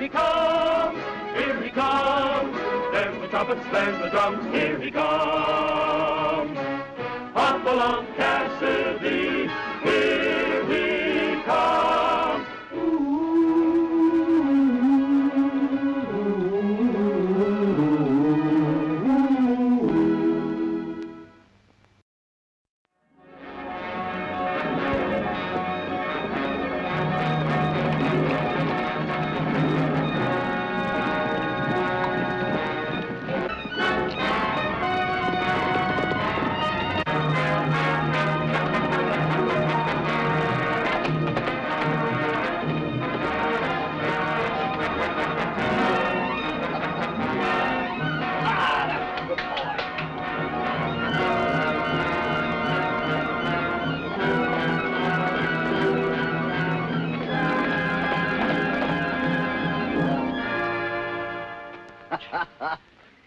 he comes, here he comes. There's the trumpets, there's the drums, here he comes. Hopalong Cassidy, here he comes.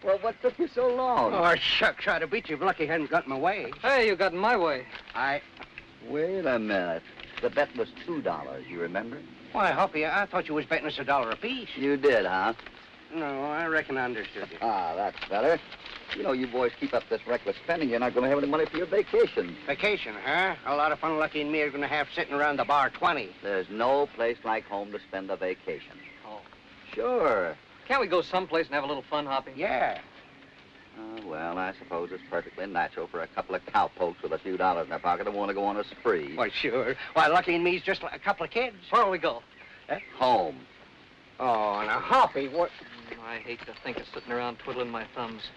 Well, what took you so long? Oh, shucks, I'd have beat you if Lucky hadn't got in my way. Hey, you got in my way. Wait a minute. The bet was $2, you remember? Why, Hoppy, I thought you was betting us $1 apiece. You did, huh? No, I reckon I understood you. Ah, that's better. You know, you boys keep up this reckless spending, you're not going to have any money for your vacation. Vacation, huh? A lot of fun Lucky and me are going to have sitting around the bar 20. There's no place like home to spend a vacation. Oh. Sure. Can't we go someplace and have a little fun, Hoppy? Yeah. Well, I suppose it's perfectly natural for a couple of cowpokes with a few dollars in their pocket to want to go on a spree. Why, sure. Why, Lucky and me's just like a couple of kids. Where'll we go? Home. Oh, now, Hoppy, what? I hate to think of sitting around twiddling my thumbs.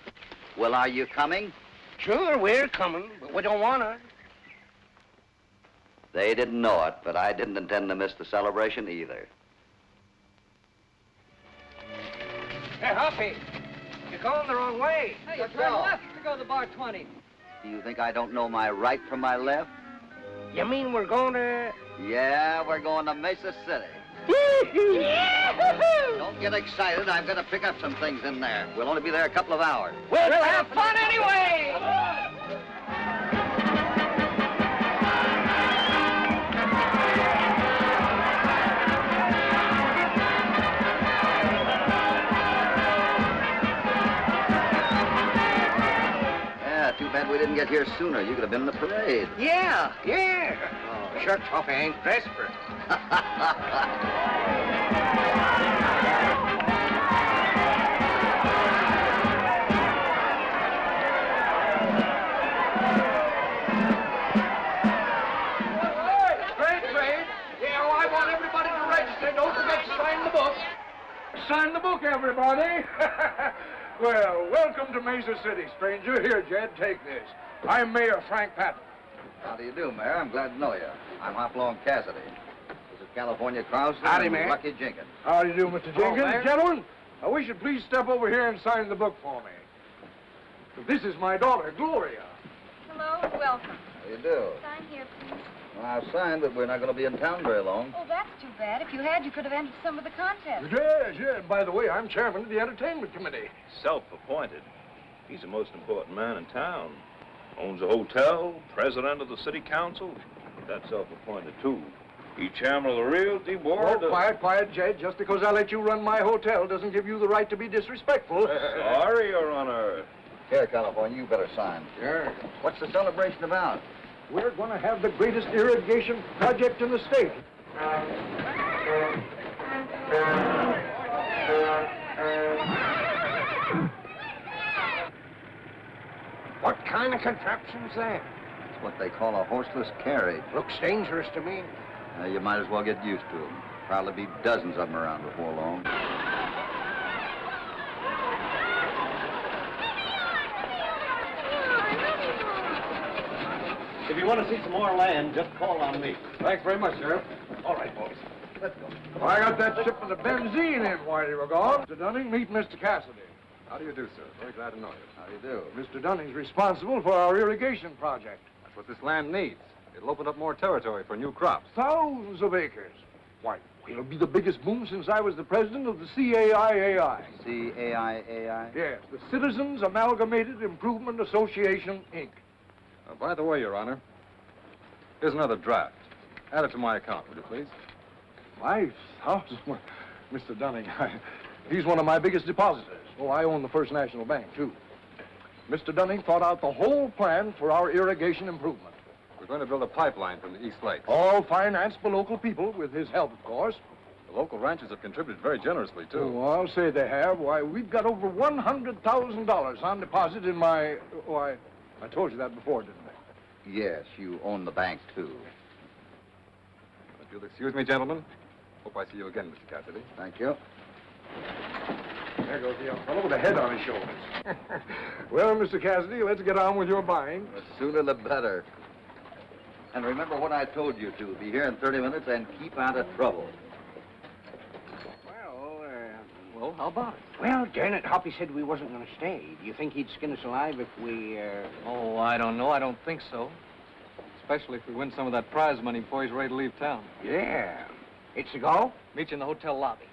Well, are you coming? Sure, we're coming, but we don't want to. They didn't know it, but I didn't intend to miss the celebration either. Hey, Hoppy, you're going the wrong way. Hey, Let's you turn go. left to go to the bar 20. Do you think I don't know my right from my left? You mean we're going to... Yeah, we're going to Mesa City. Don't get excited. I've got to pick up some things in there. We'll only be there a couple of hours. We'll have fun anyway! Yeah, too bad we didn't get here sooner. You could have been in the parade. Yeah. Oh, shucks, Hoppy ain't dressed for it. I want everybody to register. Don't forget to sign the book. Sign the book, everybody. Well, welcome to Mesa City, stranger. Here, Jed, take this. I'm Mayor Frank Patton. How do you do, Mayor? I'm glad to know you. I'm Hopalong Cassidy. This is California Krause Howdy, and Mayor. Lucky Jenkins. How do you do, Mr. Jenkins? Mayor. Gentlemen, we should please step over here and sign the book for me. This is my daughter, Gloria. Hello, welcome. How do you do? Sign here, please. Well, I've signed, but we're not going to be in town very long. Oh, that's too bad. If you had, you could have entered some of the contests. Yes. By the way, I'm chairman of the entertainment committee. Self-appointed. He's the most important man in town. Owns a hotel, president of the city council. That's self-appointed, too. He chairman of the realty board. Oh, quiet, Jed. Just because I let you run my hotel doesn't give you the right to be disrespectful. Sorry, Your Honor. Here, California, you better sign. Sure. What's the celebration about? We're going to have the greatest irrigation project in the state. What kind of contraption's that? It's what they call a horseless carriage. Looks dangerous to me. You might as well get used to them. Probably be dozens of them around before long. If you want to see some more land, just call on me. Thanks very much, Sheriff. All right, boys. Let's go. Well, I got that shipment of benzene in while you were gone. Mr. Dunning, meet Mr. Cassidy. How do you do, sir? Very glad to know you. How do you do? Mr. Dunning's responsible for our irrigation project. That's what this land needs. It'll open up more territory for new crops. Thousands of acres. Why, it'll be the biggest boom since I was the president of the CAIAI. CAIAI? Yes, the Citizens Amalgamated Improvement Association, Inc. By the way, Your Honor, here's another draft. Add it to my account, would you please? 5,000? Mr. Dunning, he's one of my biggest depositors. Oh, I own the First National Bank, too. Mr. Dunning thought out the whole plan for our irrigation improvement. We're going to build a pipeline from the East Lakes. All financed by local people, with his help, of course. The local ranchers have contributed very generously, too. Oh, I'll say they have. Why, we've got over $100,000 on deposit in my... Oh, I told you that before, didn't I? Yes, you own the bank, too. If you'll excuse me, gentlemen. Hope I see you again, Mr. Cassidy. Thank you. There goes the young fellow with a head on his shoulders. Well, Mr. Cassidy, let's get on with your buying. The sooner the better. And remember what I told you to. Be here in 30 minutes and keep out of trouble. Well, how about it? Well, darn it, Hoppy said we wasn't going to stay. Do you think he'd skin us alive if we, Oh, I don't know. I don't think so. Especially if we win some of that prize money before he's ready to leave town. Yeah. It's a go? Meet you in the hotel lobby.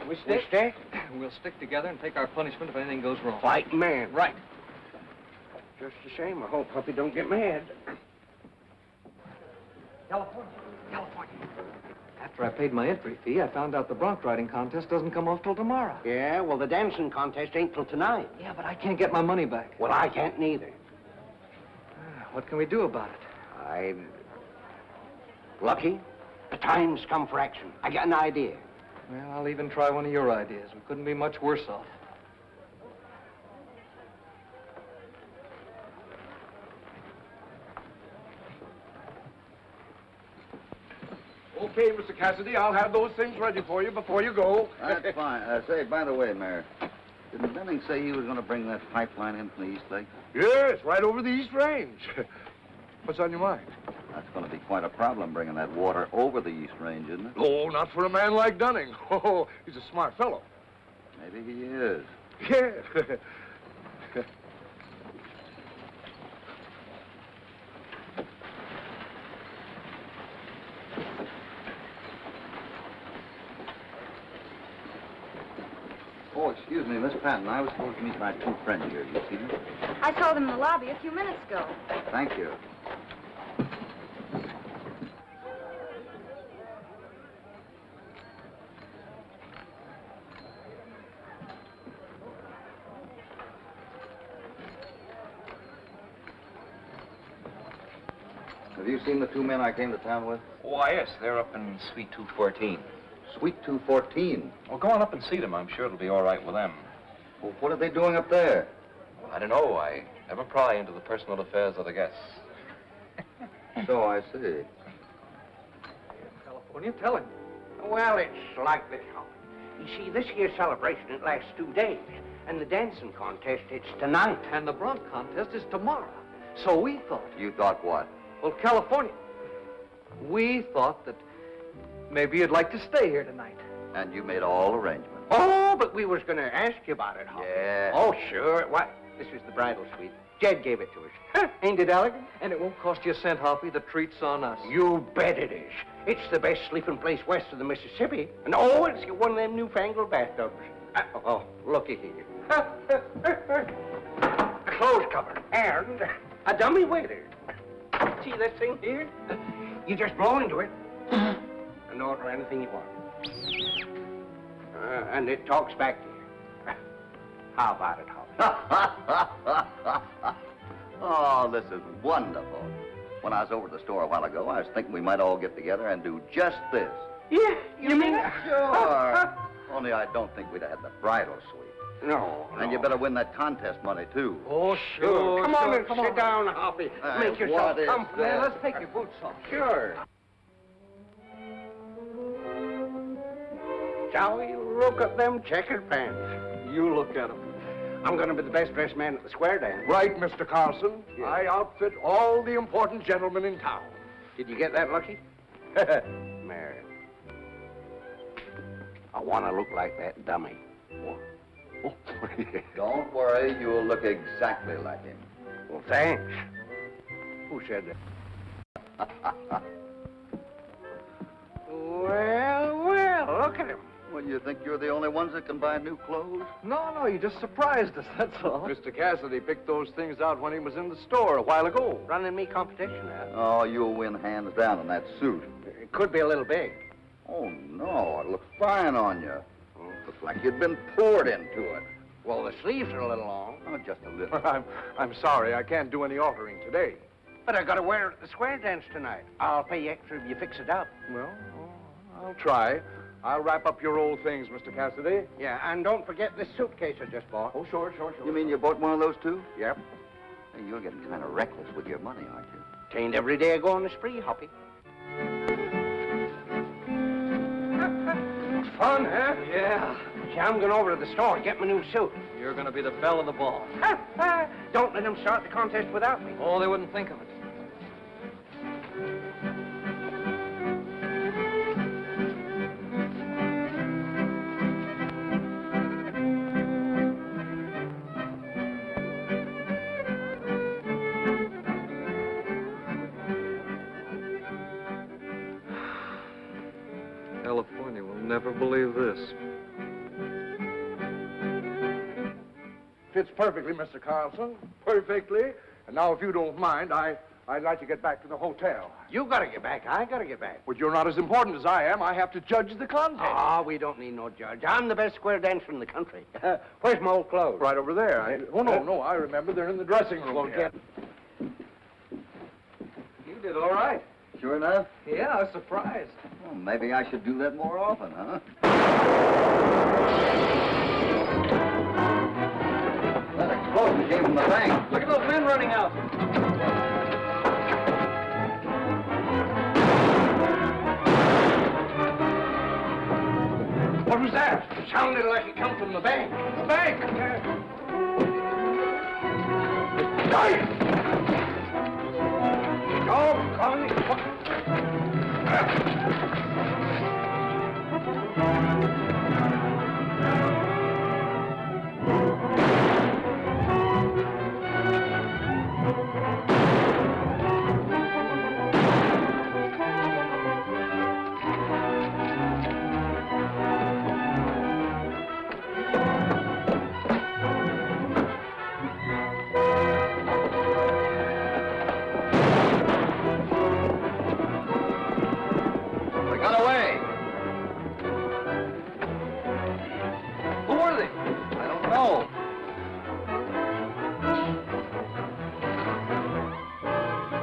We stick? We'll stick together and take our punishment if anything goes wrong. Fighting man. Right. Just a shame. I hope Hoppy don't get mad. California. After I paid my entry fee, I found out the bronc riding contest doesn't come off till tomorrow. Yeah, well, the dancing contest ain't till tonight. Yeah, but I can't get my money back. Well, I can't neither. What can we do about it? Lucky. The time's come for action. I got an idea. Well, I'll even try one of your ideas. We couldn't be much worse off. Okay, Mr. Cassidy, I'll have those things ready for you before you go. That's fine. Say, by the way, Mayor, didn't Dunning say he was going to bring that pipeline in from the East Lake? Yes, right over the East Range. What's on your mind? That's going to be quite a problem, bringing that water over the East Range, isn't it? Oh, not for a man like Dunning. Oh, he's a smart fellow. Maybe he is. Yeah. Oh, excuse me, Miss Patton. I was supposed to meet my two friends here. You see them? I saw them in the lobby a few minutes ago. Thank you. Have you seen the two men I came to town with? Why, yes, they're up in Suite 214. Suite 214. Well, go on up and see them. I'm sure it'll be all right with them. Well, what are they doing up there? Well, I don't know. I never pry into the personal affairs of the guests. So I see. California, tell him. Well, it's like this, Hoppy. You see, this here celebration, it lasts 2 days. And the dancing contest, it's tonight. And the bronc contest is tomorrow. So we thought. You thought what? Well, California. We thought that maybe you'd like to stay here tonight. And you made all arrangements. Oh, but we was going to ask you about it, Hoppy. Yeah. Oh, sure. What? This is the bridal suite. Jed gave it to us. Huh, ain't it elegant? And it won't cost you a cent, Hoppy. The treat's on us. You bet it is. It's the best sleeping place west of the Mississippi. And oh, it's one of them newfangled bathtubs. Oh, looky here. A clothes cover. And a dummy waiter. See this thing here? You just blow into it and order anything you want. And it talks back to you. How about it, Hoppy? Oh, this is wonderful. When I was over at the store a while ago, I was thinking we might all get together and do just this. Yeah, you mean? Sure. Only I don't think we'd have had the bridal suite. No. And you better win that contest money, too. Oh, Sure. Come on and come sit down, Hoppy. Make yourself what is comfortable. that? Let's take your boots off. Sure. Shall we look at them checkered pants? You look at them. I'm going to be the best dressed man at the square dance. Right, Mr. Carlson. Yeah. I outfit all the important gentlemen in town. Did you get that, Lucky? Mary. I want to look like that dummy. Oh. Don't worry, you'll look exactly like him. Well, thanks. Who said that? Well, look at him. Well, you think you're the only ones that can buy new clothes? No, you just surprised us, that's all. Mr. Cassidy picked those things out when he was in the store a while ago. Running me competition, huh? Oh, you'll win hands down in that suit. It could be a little big. Oh, no, it looks fine on you. Looks like you'd been poured into it. Well, the sleeves are a little long. Oh, just a little. I'm sorry, I can't do any altering today. But I gotta wear it at the square dance tonight. I'll pay you extra if you fix it up. Well, I'll try. I'll wrap up your old things, Mr. Cassidy. Yeah, and don't forget this suitcase I just bought. Oh, sure. You mean you bought one of those, too? Yep. Hey, you're getting kind of reckless with your money, aren't you? Tain't every day I go on the spree, Hoppy. Fun, huh? Yeah. See, I'm going over to the store and get my new suit. You're going to be the belle of the ball. Don't let them start the contest without me. Oh, they wouldn't think of it. California will never believe this. Fits perfectly, Mr. Carlson. Perfectly. And now, if you don't mind, I'd like to get back to the hotel. You gotta get back. I gotta get back. But you're not as important as I am. I have to judge the contest. Ah, we don't need no judge. I'm the best square dancer in the country. Where's my old clothes? Right over there. No, I remember. They're in the dressing room. Well, here. You did all right. Sure enough? Yeah, I was surprised. Well, maybe I should do that more often, huh? That explosion came from the bank. Look at those men running out. What was that? Sounded like it come from the bank. The bank! Die! Oh, Connie.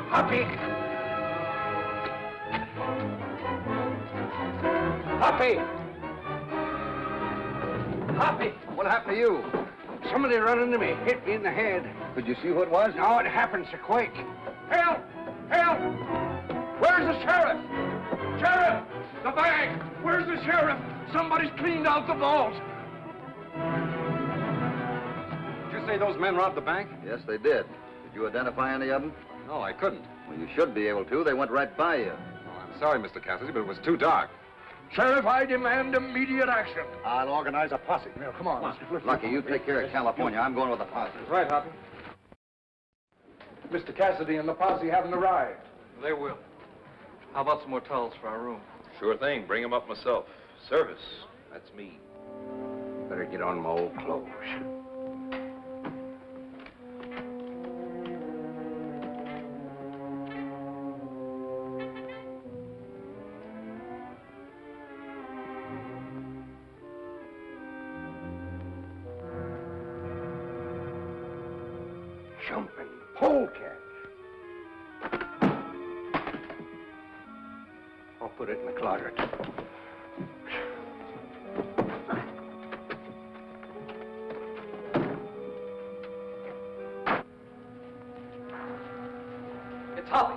Hoppy! Hoppy! Hoppy! What happened to you? Somebody run into me, hit me in the head. Could you see who it was? No, it happened so quick. Help! Help! Where's the sheriff? Sheriff! The bank! Where's the sheriff? Somebody's cleaned out the vault. Did you say those men robbed the bank? Yes, they did. Did you identify any of them? No, I couldn't. Well, you should be able to. They went right by you. Oh, I'm sorry, Mr. Cassidy, but it was too dark. Sheriff, I demand immediate action. I'll organize a posse. Now, come on. Let's Lucky, you take care of California. I'm going with the posse. Right, Hoppy. Mr. Cassidy and the posse haven't arrived. They will. How about some more towels for our room? Sure thing. Bring 'em up myself. Service. That's me. Better get on my old clothes. Jumping polecat. I'll put it in the closet. It's Hoppy.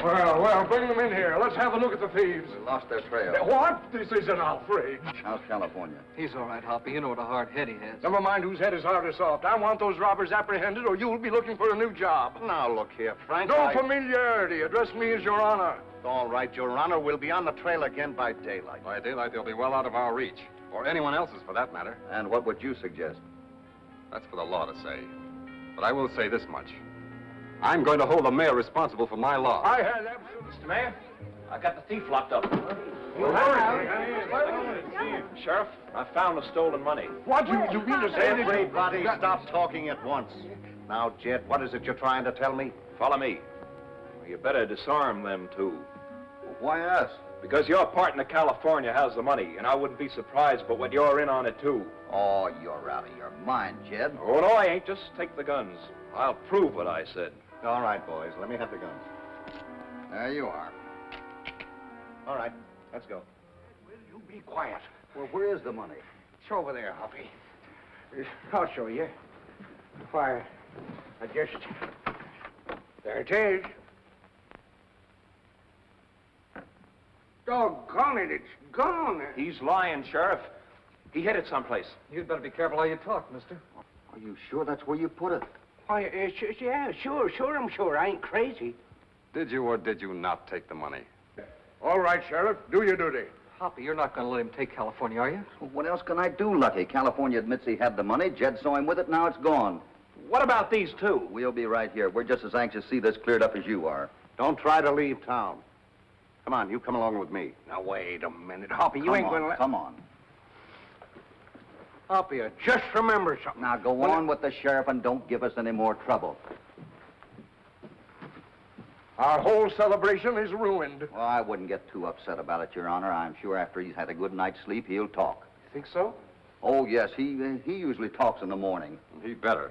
Well, bring them in here. Let's have a look at the thieves. We lost their trail. What? This is an outrage. How's California? He's all right, Hoppy. You know what a hard head he has. Never mind whose head is hard or soft. I want those robbers apprehended or you'll be looking for a new job. Now, look here, Frank. No familiarity. Address me as Your Honor. All right, Your Honor. We'll be on the trail again by daylight. By daylight, they'll be well out of our reach. Or anyone else's, for that matter. And what would you suggest? That's for the law to say. But I will say this much. I'm going to hold the mayor responsible for my loss. I had absolute... Mr. Mayor, I got the thief locked up. Sheriff, I found the stolen money. What? You mean to say that you... Everybody stop talking at once. Now, Jed, what is it you're trying to tell me? Follow me. Well, you better disarm them two. Why us? Because your partner, California, has the money, and I wouldn't be surprised but when you're in on it, too. Oh, you're out of your mind, Jed. Oh, no, I ain't. Just take the guns. I'll prove what I said. All right, boys. Let me have the guns. There you are. All right. Let's go. Will you be quiet? Well, where is the money? It's over there, Hoppy. I'll show you. Why, I just... There it is. Doggone it, it's gone. He's lying, Sheriff. He hid it someplace. You'd better be careful how you talk, mister. Are you sure that's where you put it? Why, yeah, sure, I'm sure. I ain't crazy. Did you or did you not take the money? All right, Sheriff. Do your duty. Hoppy, you're not going to let him take California, are you? Well, what else can I do, Lucky? California admits he had the money. Jed saw him with it. Now it's gone. What about these two? We'll be right here. We're just as anxious to see this cleared up as you are. Don't try to leave town. Come on, you come along with me. Now, wait a minute, Hoppy. You ain't going to let... Come on. Hoppy, I just remember something. Now, go on with the sheriff and don't give us any more trouble. Our whole celebration is ruined. Well, I wouldn't get too upset about it, Your Honor. I'm sure after he's had a good night's sleep, he'll talk. You think so? Oh, yes. He usually talks in the morning. He better.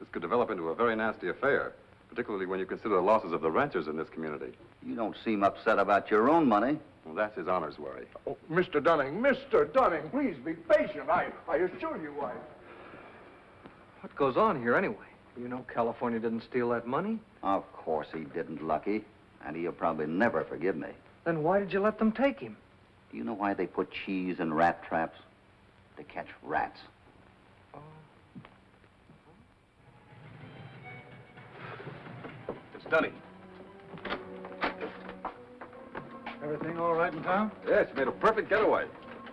This could develop into a very nasty affair, particularly when you consider the losses of the ranchers in this community. You don't seem upset about your own money. Well, that's his honor's worry. Oh, Mr. Dunning, please be patient. I assure you I... What goes on here, anyway? You know California didn't steal that money. Of course he didn't, Lucky. And he'll probably never forgive me. Then why did you let them take him? Do you know why they put cheese in rat traps? To catch rats. Oh. It's Dunning. Everything all right in town? Yes, you made a perfect getaway.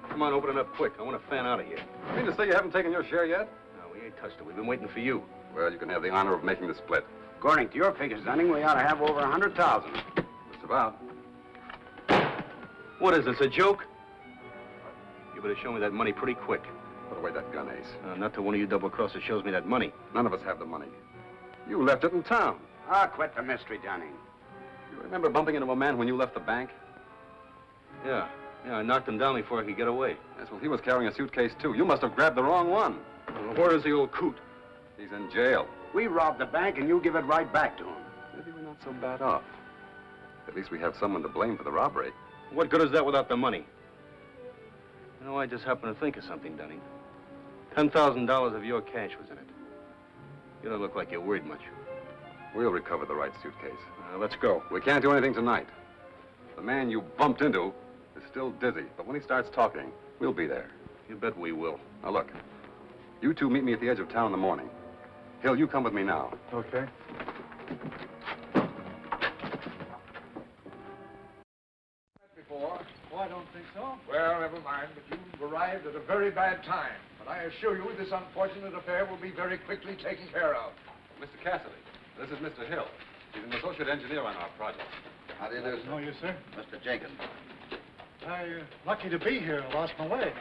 Come on, open it up quick. I want to fan out of here. You mean to say you haven't taken your share yet? No, we ain't touched it. We've been waiting for you. Well, you can have the honor of making the split. According to your figures, Dunning, we ought to have over 100,000. Just about. What is this, a joke? You better show me that money pretty quick. Put away that gun, Ace. Not till one of you double-crossers shows me that money. None of us have the money. You left it in town. Ah, quit the mystery, Dunning. You remember bumping into a man when you left the bank? Yeah, I knocked him down before I could get away. Yes, well, he was carrying a suitcase, too. You must have grabbed the wrong one. Well, where is the old coot? He's in jail. We robbed the bank, and you give it right back to him. Maybe we're not so bad off. At least we have someone to blame for the robbery. What good is that without the money? You know, I just happened to think of something, Dunning. $10,000 of your cash was in it. You don't look like you're worried much. We'll recover the right suitcase. Let's go. We can't do anything tonight. The man you bumped into is still dizzy, but when he starts talking, we'll be there. You bet we will. Now, look. You two meet me at the edge of town in the morning. Hill, you come with me now. Okay. Before? Oh, I don't think so. Well, never mind, but you've arrived at a very bad time. But I assure you this unfortunate affair will be very quickly taken care of. Mr. Cassidy, this is Mr. Hill. He's an associate engineer on our project. How do you do, sir? No, you, sir. Mr. Jenkins. I'm lucky to be here. Lost my way.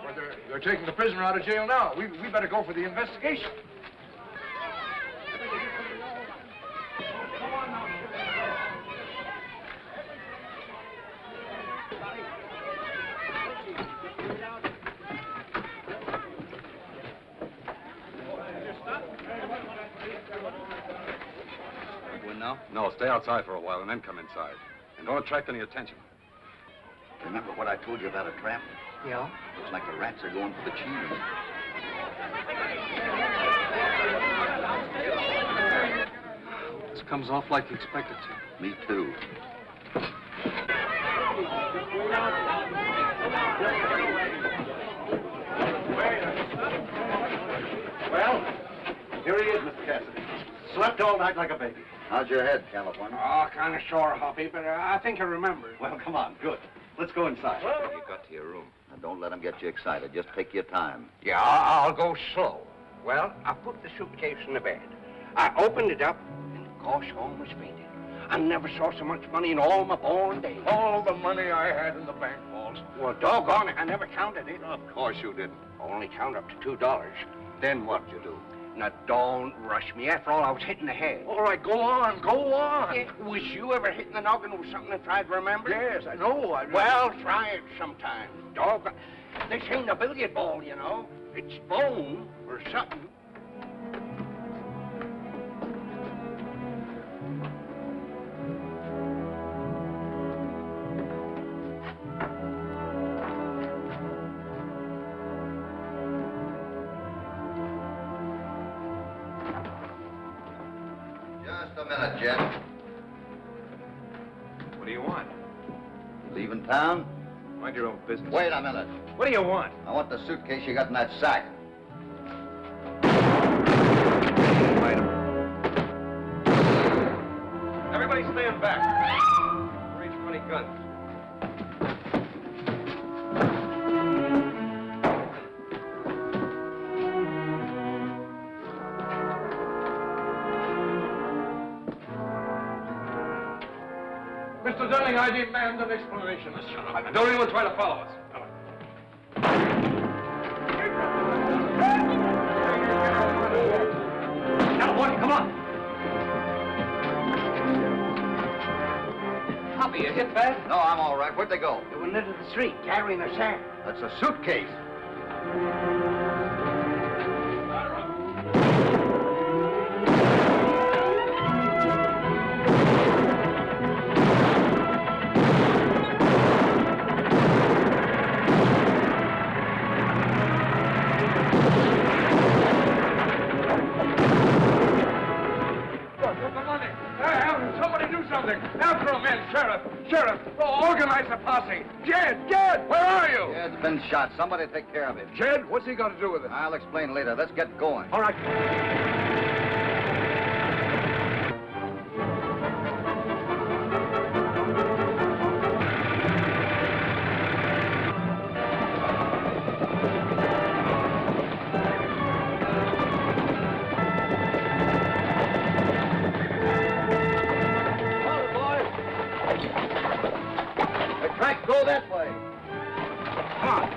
Well, they're taking the prisoner out of jail now. We better go for the investigation. No, stay outside for a while and then come inside. And don't attract any attention. Remember what I told you about a trap? Yeah? Looks like the rats are going for the cheese. This comes off like you expected to. Me too. Well, here he is, Mr. Cassidy. Slept all night like a baby. How's your head, California? Oh, kind of sore, Hoppy, but I think I remember. Well, come on, good. Let's go inside. You got to your room. Now, don't let them get you excited. Just take your time. Yeah, I'll go slow. Well, I put the suitcase in the bed. I opened it up, and gosh, almost fainted. I never saw so much money in all my born days. All the money I had in the bank vault. Well, doggone it, I never counted it. Of course you didn't. I only counted up to $2. Then what'd you do? Now, don't rush me. After all, I was hitting the head. All right, go on, go on. Yeah, was you ever hitting the noggin with something and tried to remember? Yes, I know. Well, try it sometime. Dog, this ain't a billiard ball, you know. It's bone or something. Just a minute, Jed. What do you want? Leaving town? Mind your own business. Wait a minute. What do you want? I want the suitcase you got in that sack. Everybody stand back. Raise funny guns. Mr. Dunning, I demand an explanation. Shut up. And don't anyone try to follow us. California, come on. Hoppy, you hit bad? No, I'm all right. Where'd they go? They went into the street carrying a sack. That's a suitcase. Sheriff, organize a posse. Jed, where are you? Jed's been shot. Somebody take care of him. Jed, what's he got to do with it? I'll explain later. Let's get going. All right. Go that way. Come on.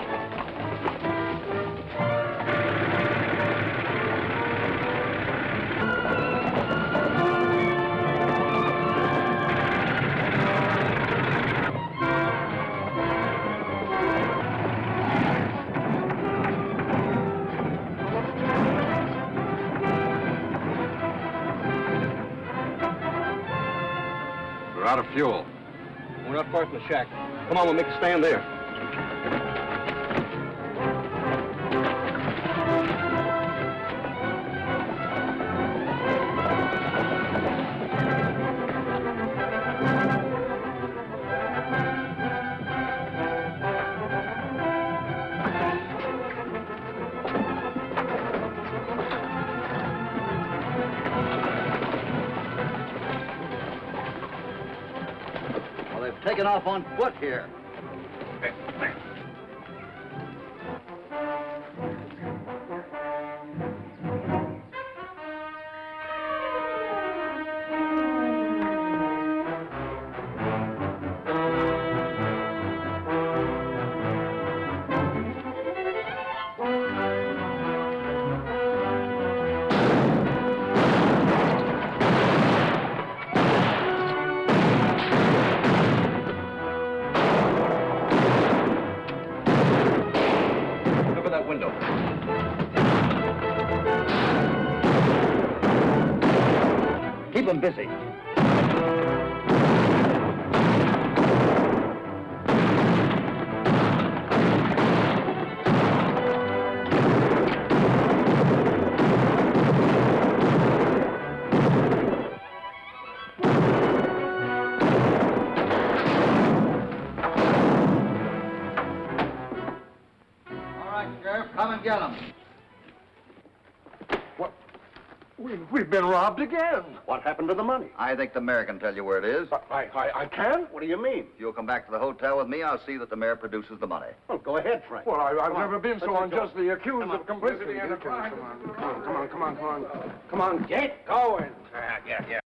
We're out of fuel. We're not far from the shack. Come on, we'll make a stand there. Well, they've taken off on foot here. Keep them busy. All right, Sheriff, come and get them. We've been robbed again. What happened to the money? I think the mayor can tell you where it is. I can? What do you mean? If you'll come back to the hotel with me, I'll see that the mayor produces the money. Well, go ahead, Frank. Well, I've Come never on. been so Let's go. unjustly accused of complicity in a crime. Come on, get going. Yeah.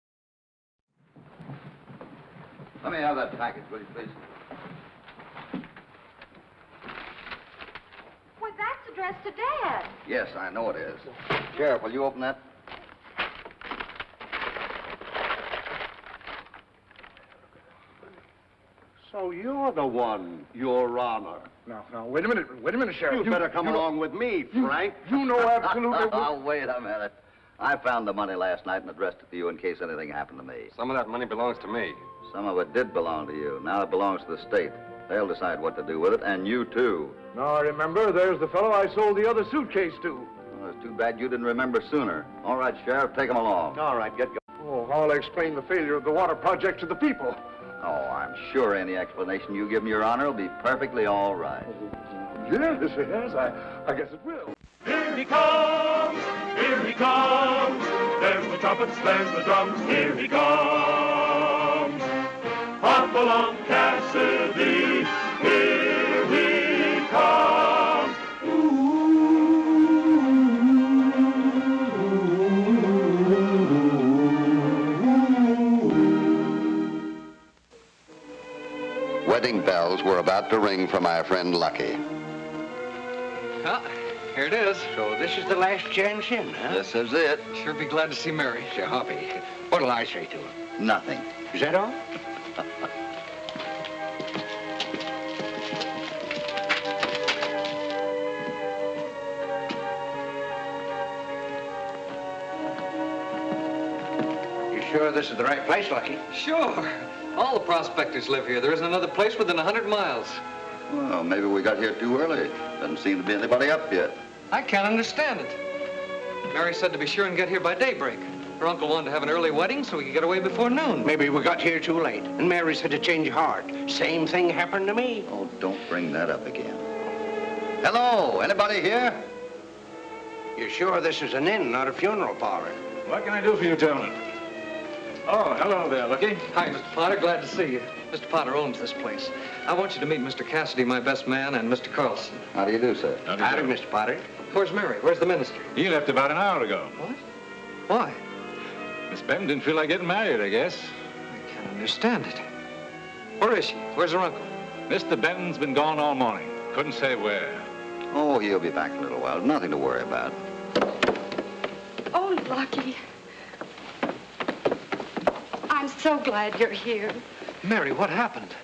Let me have that package, will you, please? Why, that's addressed to Dad. Yes, I know it is. Sheriff, will you open that? So you're the one, Your Honor. Now, wait a minute, Sheriff. You better come along with me, Frank. You know absolutely... Oh, wait a minute. I found the money last night and addressed it to you in case anything happened to me. Some of that money belongs to me. Some of it did belong to you. Now it belongs to the state. They'll decide what to do with it, and you too. Now, remember, there's the fellow I sold the other suitcase to. Well, it's too bad you didn't remember sooner. All right, Sheriff, take him along. All right, get going. Oh, I'll explain the failure of the water project to the people. Oh, I'm sure any explanation you give him, Your Honor, will be perfectly all right. Yes, I guess it will. Here he comes, here he comes. There's the trumpets, there's the drums, here he comes. Hopalong Cassidy, here he comes. Wedding bells were about to ring for my friend Lucky. Well, here it is. So this is the last chance in, huh? This is it. Sure be glad to see Mary. Say, Hoppy, what'll I say to her? Nothing. Is that all? You sure this is the right place, Lucky? Sure. All the prospectors live here. There isn't another place within 100 miles. Well, maybe we got here too early. Doesn't seem to be anybody up yet. I can't understand it. Mary said to be sure and get here by daybreak. Her uncle wanted to have an early wedding so we could get away before noon. Maybe we got here too late, and Mary's had to change heart. Same thing happened to me. Oh, don't bring that up again. Hello, anybody here? You sure this is an inn, not a funeral parlor? What can I do for you, gentlemen? Oh, hello there, Lucky. Hi, Mr. Potter. Glad to see you. Mr. Potter owns this place. I want you to meet Mr. Cassidy, my best man, and Mr. Carlson. How do you do, sir? Howdy, Mr. Potter. Where's Mary? Where's the minister? He left about an hour ago. What? Why? Miss Benton didn't feel like getting married, I guess. I can't understand it. Where is she? Where's her uncle? Mr. Benton's been gone all morning. Couldn't say where. Oh, he'll be back in a little while. Nothing to worry about. Oh, Lucky. I'm so glad you're here. Mary, what happened?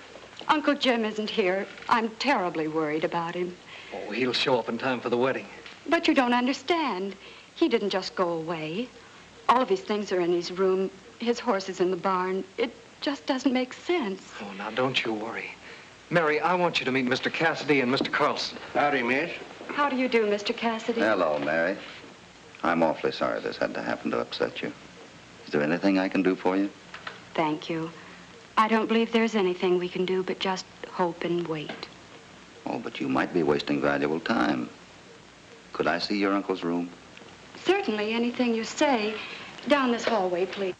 Uncle Jim isn't here. I'm terribly worried about him. Oh, he'll show up in time for the wedding. But you don't understand. He didn't just go away. All of his things are in his room. His horse is in the barn. It just doesn't make sense. Oh, now, don't you worry. Mary, I want you to meet Mr. Cassidy and Mr. Carlson. Howdy, miss. How do you do, Mr. Cassidy? Hello, Mary. I'm awfully sorry this had to happen to upset you. Is there anything I can do for you? Thank you. I don't believe there's anything we can do but just hope and wait. Oh, but you might be wasting valuable time. Could I see your uncle's room? Certainly, anything you say. Down this hallway, please.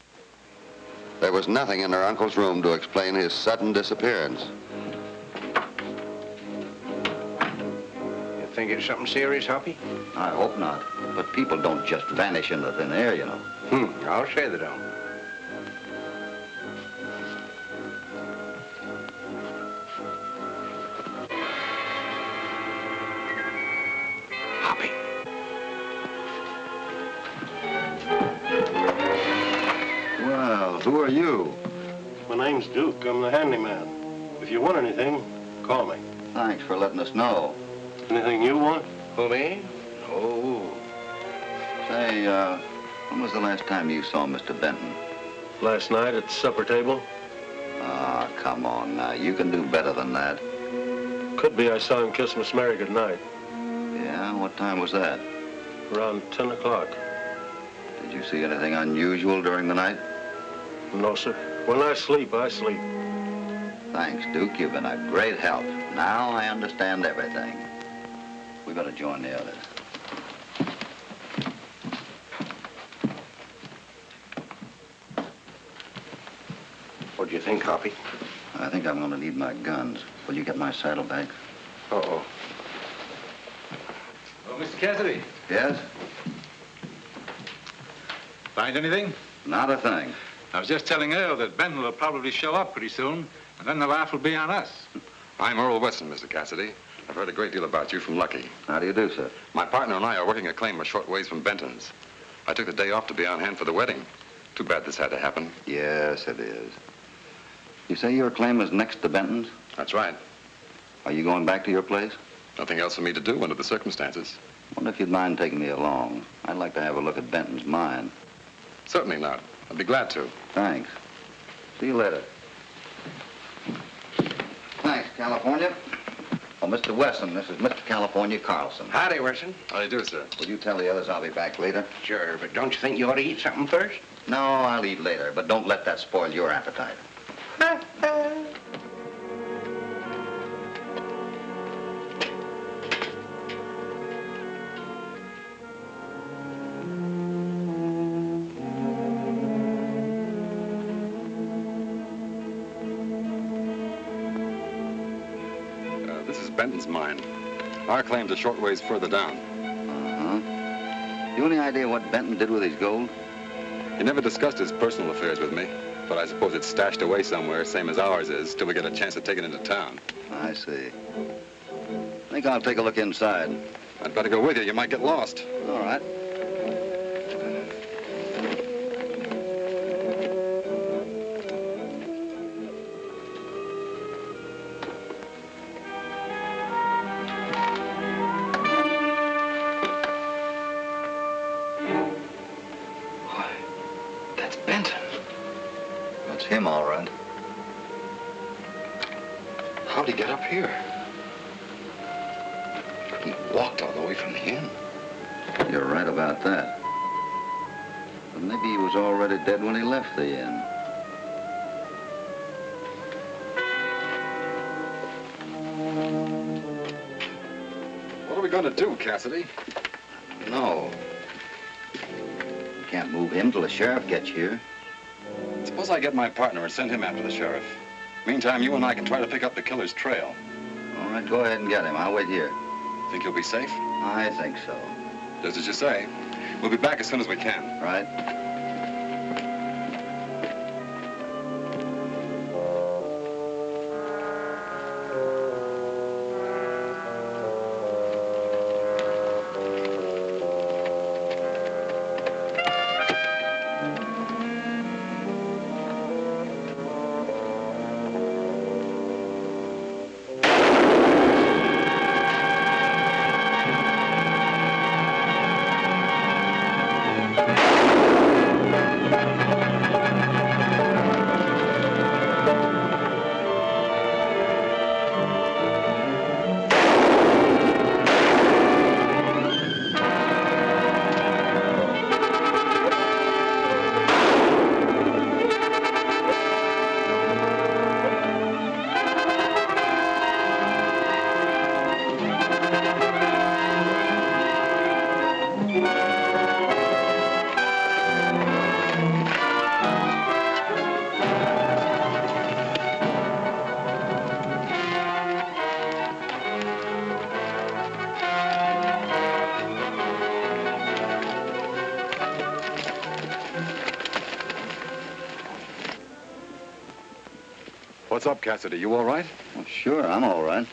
There was nothing in her uncle's room to explain his sudden disappearance. You think it's something serious, Hoppy? I hope not. But people don't just vanish into thin air, you know. I'll say they don't. Hoppy. Well, who are you? My name's Duke. I'm the handyman. If you want anything, call me. Thanks for letting us know. Anything you want? Who, me? Oh. Say, when was the last time you saw Mr. Benton? Last night at the supper table. Ah, come on now. You can do better than that. Could be I saw him kiss Miss Mary goodnight. Yeah? What time was that? Around 10 o'clock. Did you see anything unusual during the night? No, sir. When I sleep, I sleep. Thanks, Duke. You've been a great help. Now I understand everything. We better join the others. What do you think, Hoppy? I think I'm going to need my guns. Will you get my saddlebags? Uh-oh. Oh, Mr. Cassidy. Yes? Find anything? Not a thing. I was just telling Earl that Benton will probably show up pretty soon, and then the laugh will be on us. I'm Earl Weston, Mr. Cassidy. I've heard a great deal about you from Lucky. How do you do, sir? My partner and I are working a claim a short ways from Benton's. I took the day off to be on hand for the wedding. Too bad this had to happen. Yes, it is. You say your claim is next to Benton's? That's right. Are you going back to your place? Nothing else for me to do under the circumstances. Wonder if you'd mind taking me along. I'd like to have a look at Benton's mine. Certainly not. I'd be glad to. Thanks. See you later. Thanks, California. Oh, Mr. Weston, this is Mr. California Carlson. Howdy, Wilson. How do you do, sir? Will you tell the others I'll be back later? Sure, but don't you think you ought to eat something first? No, I'll eat later, but don't let that spoil your appetite. This is Benton's mine. Our claim's a short ways further down. You any idea what Benton did with his gold? He never discussed his personal affairs with me, but I suppose it's stashed away somewhere, same as ours is, till we get a chance to take it into town. I see. Think I'll take a look inside. I'd better go with you. You might get lost. All right. Him, all right. How'd he get up here? He walked all the way from the inn. You're right about that. But maybe he was already dead when he left the inn. What are we going to do, Cassidy? No. Can't move him till the sheriff gets here. Suppose I get my partner and send him after the sheriff. Meantime, you and I can try to pick up the killer's trail. All right, go ahead and get him. I'll wait here. Think you'll be safe? I think so. Just as you say. We'll be back as soon as we can. Right. What's up, Cassidy? You all right? Well, sure, I'm all right.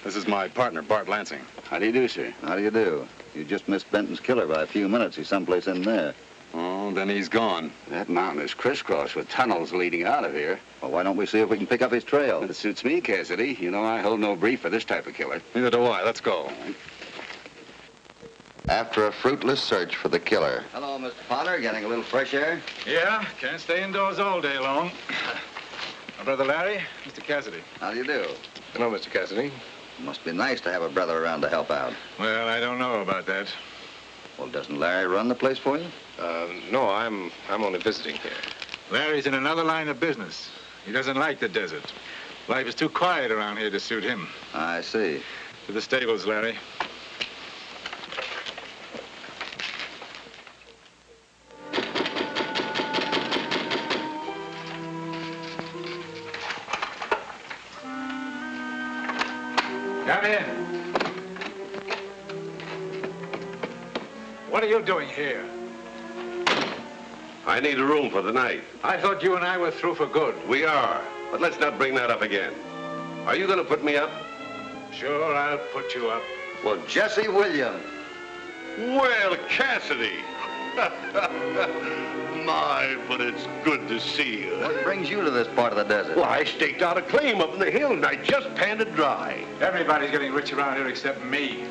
This is my partner, Bart Lansing. How do you do, sir? How do you do? You just missed Benton's killer by a few minutes. He's someplace in there. Oh, then he's gone. That mountain is crisscrossed with tunnels leading out of here. Well, why don't we see if we can pick up his trail? It suits me, Cassidy. You know I hold no brief for this type of killer. Neither do I. Let's go. After a fruitless search for the killer. Hello, Mr. Potter. Getting a little fresh air? Yeah, can't stay indoors all day long. My brother Larry, Mr. Cassidy. How do you do? Hello, Mr. Cassidy. Must be nice to have a brother around to help out. Well, I don't know about that. Well, doesn't Larry run the place for you? No, I'm only visiting here. Larry's in another line of business. He doesn't like the desert. Life is too quiet around here to suit him. I see. To the stables, Larry. Come in. What are you doing here? I need a room for the night. I thought you and I were through for good. We are, but let's not bring that up again. Are you going to put me up? Sure, I'll put you up. Well, Jesse Williams. Well, Cassidy. My, but it's good to see you. What brings you to this part of the desert? Well, I staked out a claim up in the hills, and I just panned it dry. Everybody's getting rich around here except me.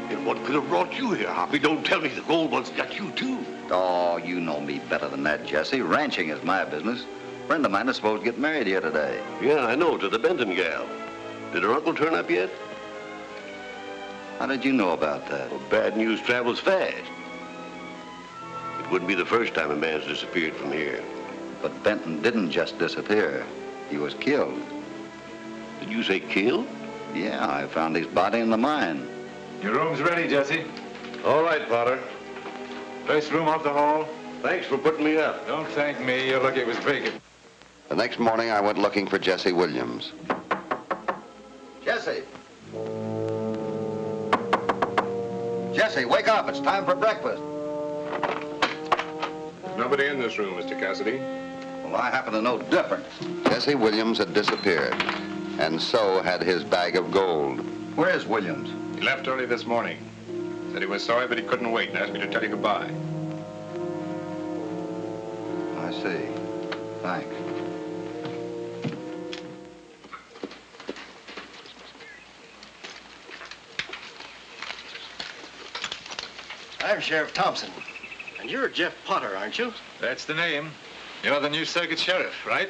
And what could have brought you here, Hoppy? Don't tell me the gold ones got you, too. Oh, you know me better than that, Jesse. Ranching is my business. A friend of mine is supposed to get married here today. Yeah, I know, to the Benton gal. Did her uncle turn up yet? How did you know about that? Well, bad news travels fast. It wouldn't be the first time a man's disappeared from here. But Benton didn't just disappear. He was killed. Did you say killed? Yeah, I found his body in the mine. Your room's ready, Jesse. All right, Potter. First room off the hall. Thanks for putting me up. Don't thank me. You're lucky it was vacant. The next morning, I went looking for Jesse Williams. Jesse! Jesse, wake up. It's time for breakfast. There's nobody in this room, Mr. Cassidy. Well, I happen to know different. Jesse Williams had disappeared, and so had his bag of gold. Where is Williams? He left early this morning. Said he was sorry, but he couldn't wait and asked me to tell you goodbye. I see. Thanks. I'm Sheriff Thompson. And you're Jeff Potter, aren't you? That's the name. You're the new circuit sheriff, right?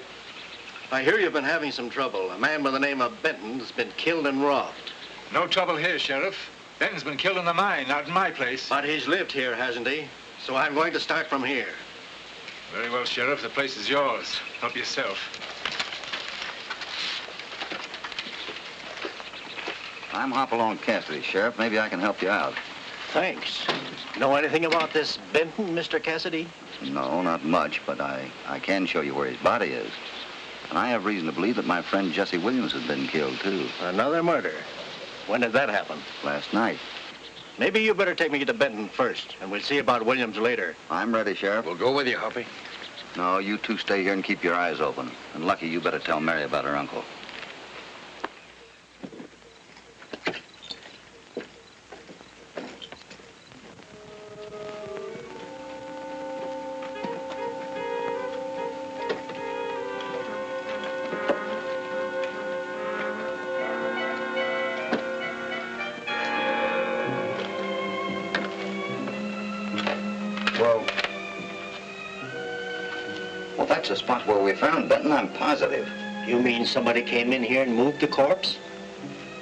I hear you've been having some trouble. A man by the name of Benton's been killed and robbed. No trouble here, Sheriff. Benton's been killed in the mine, not in my place. But he's lived here, hasn't he? So I'm going to start from here. Very well, Sheriff. The place is yours. Help yourself. I'm Hopalong Cassidy, Sheriff. Maybe I can help you out. Thanks. Know anything about this Benton, Mr. Cassidy? No, not much, but I can show you where his body is. And I have reason to believe that my friend Jesse Williams has been killed, too. Another murder. When did that happen? Last night. Maybe you better take me to Benton first, and we'll see about Williams later. I'm ready, Sheriff. We'll go with you, Hoppy. No, you two stay here and keep your eyes open. And Lucky, you better tell Mary about her uncle. Well, that's the spot where we found Benton, I'm positive. You mean somebody came in here and moved the corpse?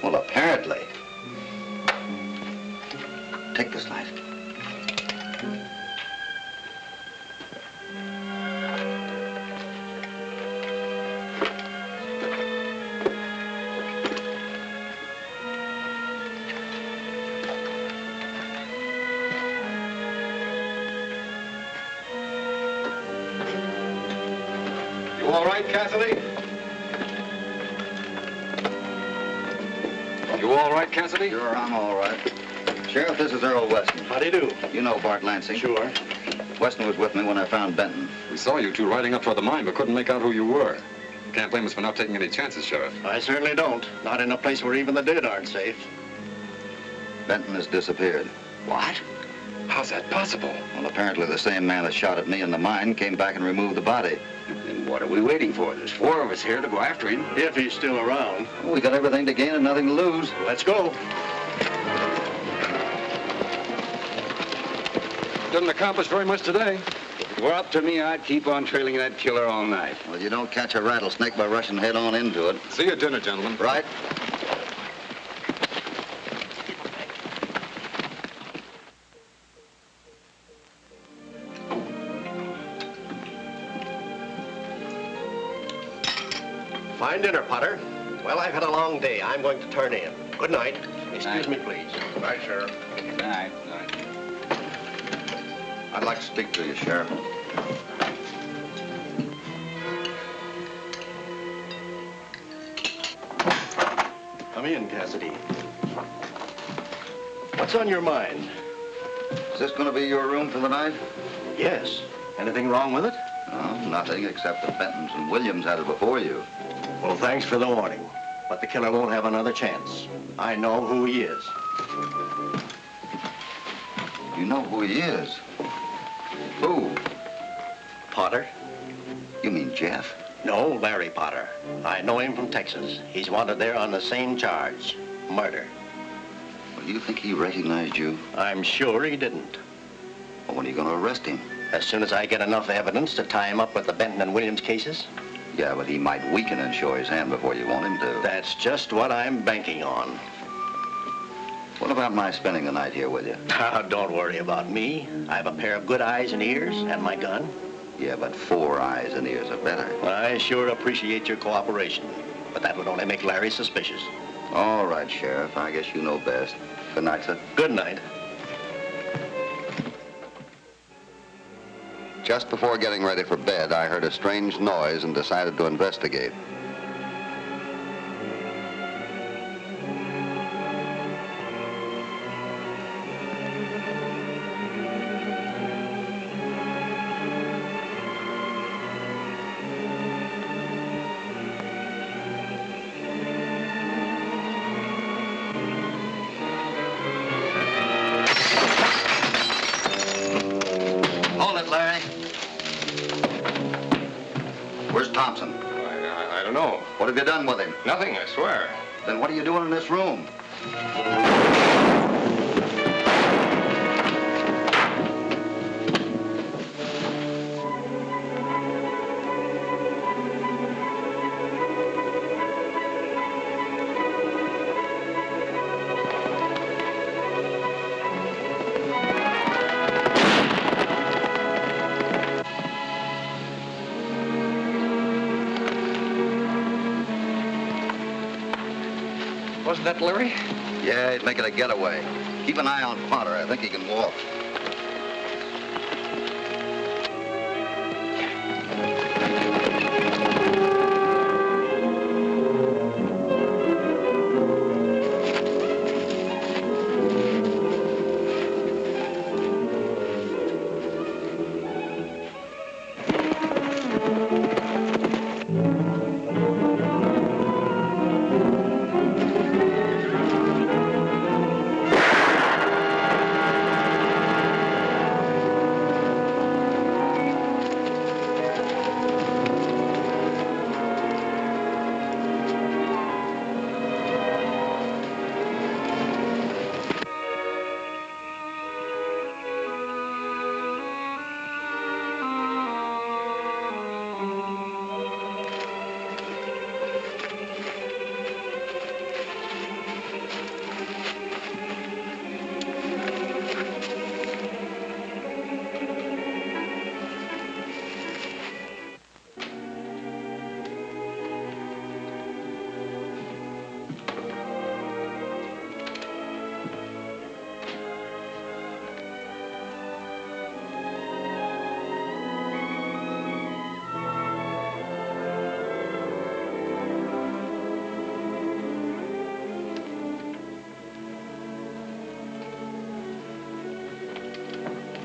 Well, apparently. Take this knife. You all right, Cassidy? You all right, Cassidy? Sure, I'm all right. Sheriff, this is Earl Weston. How do you do? You know Bart Lansing. Sure. Weston was with me when I found Benton. We saw you two riding up toward the mine, but couldn't make out who you were. You can't blame us for not taking any chances, Sheriff. I certainly don't. Not in a place where even the dead aren't safe. Benton has disappeared. What? How's that possible? Well, apparently the same man that shot at me in the mine came back and removed the body. Then what are we waiting for? There's 4 of us here to go after him. If he's still around. Well, we got everything to gain and nothing to lose. Let's go. Didn't accomplish very much today. If it were up to me, I'd keep on trailing that killer all night. Well, you don't catch a rattlesnake by rushing head on into it. See you at dinner, gentlemen. Right? Fine dinner, Potter. Well, I've had a long day. I'm going to turn in. Good night. Excuse me, please. Good night, Sheriff. Good night. I'd like to speak to you, Sheriff. Come in, Cassidy. What's on your mind? Is this going to be your room for the night? Yes. Anything wrong with it? No, nothing, except that Bentons and Williams had it before you. Well, thanks for the warning. But the killer won't have another chance. I know who he is. You know who he is? Who? Potter? You mean Jeff? No, Larry Potter. I know him from Texas. He's wanted there on the same charge, murder. Well, do you think he recognized you? I'm sure he didn't. Well, when are you going to arrest him? As soon as I get enough evidence to tie him up with the Benton and Williams cases. Yeah, but he might weaken and show his hand before you want him to. That's just what I'm banking on. What about my spending the night here with you? Now, don't worry about me. I have a pair of good eyes and ears and my gun. Yeah, but 4 eyes and ears are better. Well, I sure appreciate your cooperation, but that would only make Larry suspicious. All right, Sheriff. I guess you know best. Good night, sir. Good night. Just before getting ready for bed, I heard a strange noise and decided to investigate. Hold it, Larry. Where's Thompson? I don't know. What have you done with him? Nothing, I swear. Then what are you doing in this room? Wasn't that Larry? Yeah, he's making a getaway. Keep an eye on Potter. I think he can walk.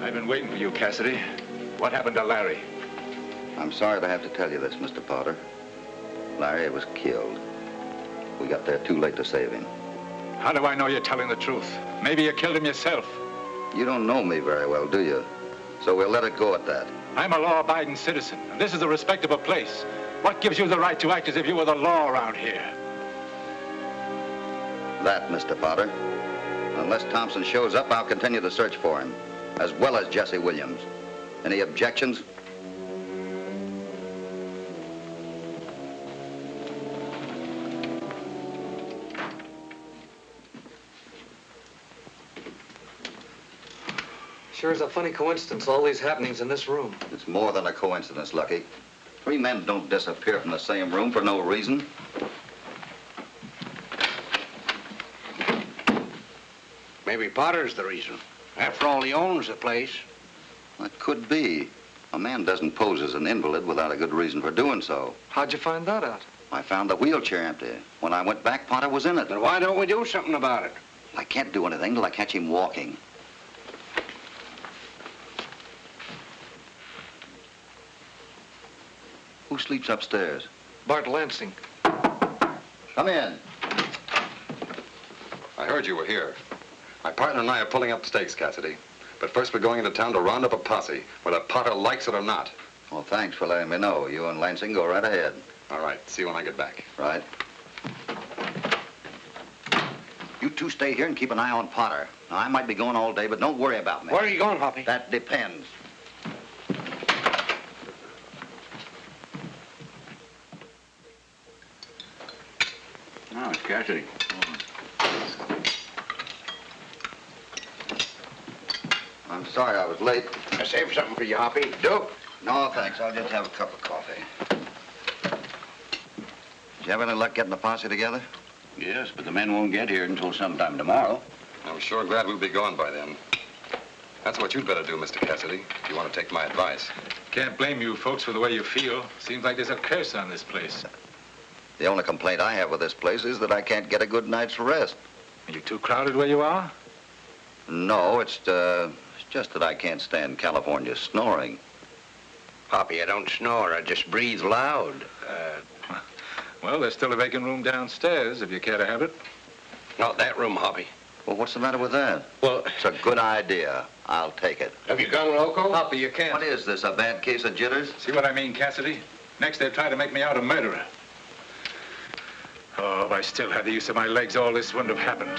I've been waiting for you, Cassidy. What happened to Larry? I'm sorry to have to tell you this, Mr. Potter. Larry was killed. We got there too late to save him. How do I know you're telling the truth? Maybe you killed him yourself. You don't know me very well, do you? So we'll let it go at that. I'm a law-abiding citizen, and this is a respectable place. What gives you the right to act as if you were the law around here? That, Mr. Potter. Unless Thompson shows up, I'll continue the search for him, as well as Jesse Williams. Any objections? Sure is a funny coincidence, all these happenings in this room. It's more than a coincidence, Lucky. 3 men don't disappear from the same room for no reason. Maybe Potter's the reason. After all, he owns the place. That could be. A man doesn't pose as an invalid without a good reason for doing so. How'd you find that out? I found the wheelchair empty. When I went back, Potter was in it. Then why don't we do something about it? I can't do anything till I catch him walking. Who sleeps upstairs? Bart Lansing. Come in. I heard you were here. My partner and I are pulling up stakes, Cassidy. But first we're going into town to round up a posse, whether Potter likes it or not. Well, thanks for letting me know. You and Lansing go right ahead. All right. See you when I get back. Right. You two stay here and keep an eye on Potter. Now, I might be going all day, but don't worry about me. Where are you going, Hoppy? That depends. Oh, it's Cassidy. I'm sorry I was late. I saved something for you, Hoppy. Do? No, thanks. I'll just have a cup of coffee. Did you have any luck getting the posse together? Yes, but the men won't get here until sometime tomorrow. I'm sure glad we'll be gone by then. That's what you'd better do, Mr. Cassidy, if you want to take my advice. Can't blame you folks for the way you feel. Seems like there's a curse on this place. The only complaint I have with this place is that I can't get a good night's rest. Are you too crowded where you are? No, it's just that I can't stand California snoring. Hoppy, I don't snore. I just breathe loud. Well, there's still a vacant room downstairs, if you care to have it. Not that room, Hoppy. Well, what's the matter with that? Well, It's a good idea. I'll take it. have you gone loco? Hoppy, you can't. What is this, a bad case of jitters? See what I mean, Cassidy? Next, they'll try to make me out a murderer. Oh, if I still had the use of my legs, all this wouldn't have happened.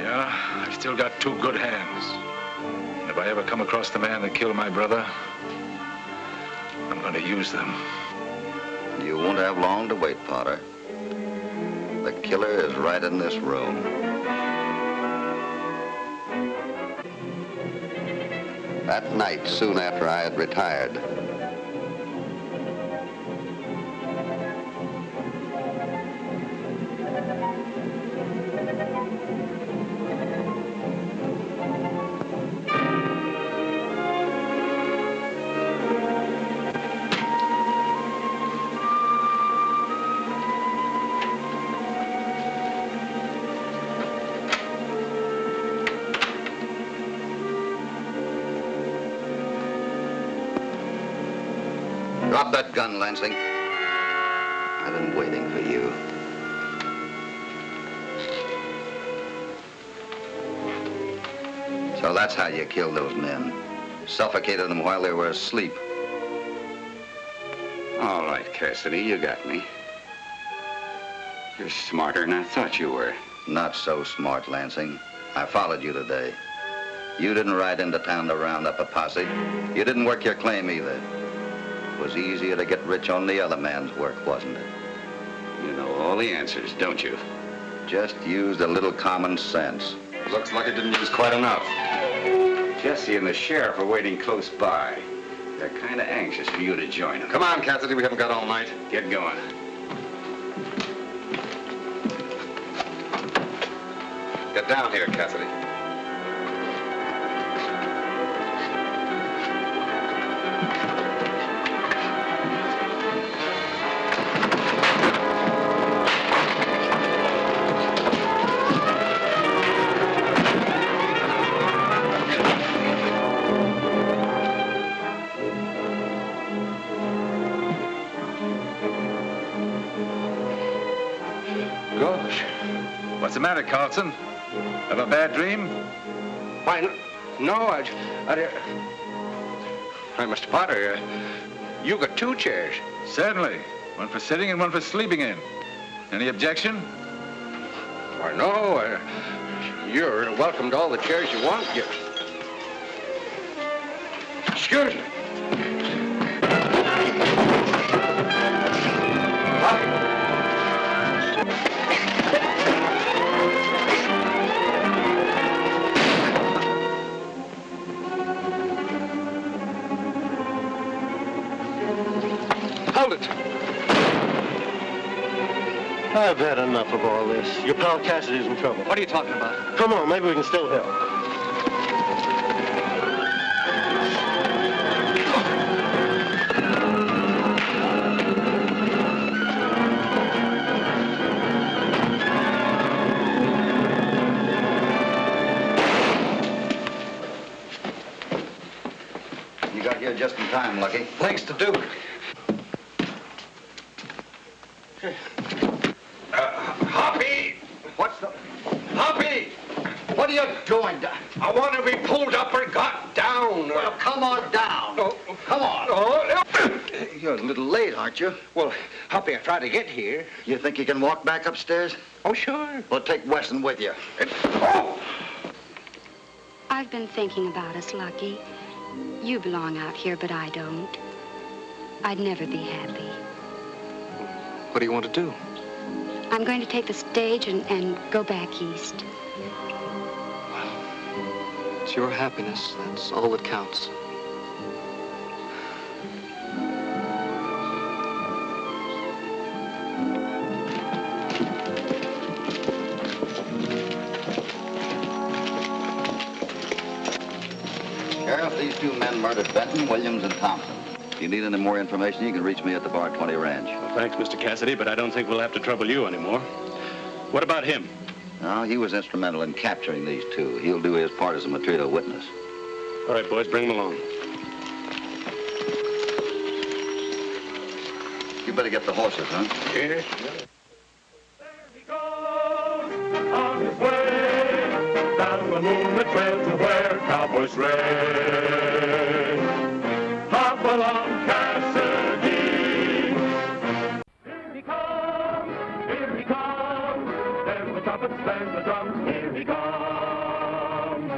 Yeah, I've still got two good hands. And if I ever come across the man that killed my brother, I'm going to use them. You won't have long to wait, Potter. The killer is right in this room. That night, soon after I had retired, drop that gun, Lansing. I've been waiting for you. So that's how you killed those men. Suffocated them while they were asleep. All right, Cassidy, you got me. You're smarter than I thought you were. Not so smart, Lansing. I followed you today. You didn't ride into town to round up a posse. You didn't work your claim either. It was easier to get rich on the other man's work, wasn't it? You know all the answers, don't you? Just used a little common sense. Looks like it didn't use quite enough. Jesse and the sheriff are waiting close by. They're kind of anxious for you to join them. Come on, Cassidy, we haven't got all night. Get going. Get down here, Cassidy. Gosh. What's the matter, Carlson? Have a bad dream? Why, no, I Mr. Potter, you got two chairs. Certainly. One for sitting and one for sleeping in. Any objection? Why, no, you're welcome to all the chairs you want. Excuse me. Hold it. I've had enough of all this. Your pal Cassidy's in trouble. What are you talking about? Come on, maybe we can still help. You got here just in time, Lucky. Thanks to Duke. Hoppy! What What are you doing? I want to be pulled up or got down. Well, come on down. Oh. Come on. Oh. You're a little late, aren't you? Well, Hoppy, I tried to get here. You think you can walk back upstairs? Oh, sure. Well, take Weston with you. Oh! I've been thinking about us, Lucky. You belong out here, but I don't. I'd never be happy. What do you want to do? I'm going to take the stage and go back east. It's your happiness. That's all that counts. Sheriff, these two men murdered Benton, Williams, and Thompson. If you need any more information, you can reach me at the Bar 20 Ranch. Well, thanks, Mr. Cassidy, but I don't think we'll have to trouble you anymore. What about him? No, he was instrumental in capturing these two. He'll do his part as a material witness. All right, boys, bring him along. You better get the horses, huh? Yes. On his way, down the moonlit trail to where cowboys raid. Hopalong Cassidy. Here he comes, here he comes. Then the trumpets bang the drums, here he comes.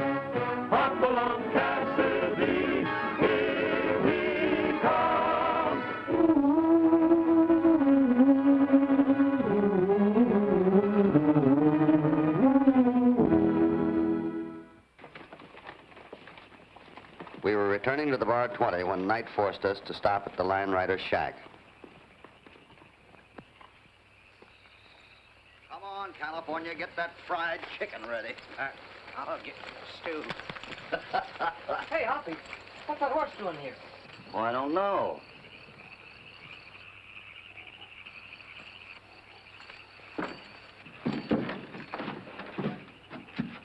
Hopalong Cassidy, here he comes. We were returning to the Bar 20 when night forced us to stop at the line rider's shack. Come on, California, get that fried chicken ready. I'll get stew. Hey, Hoppy, what's that horse doing here? Oh, I don't know.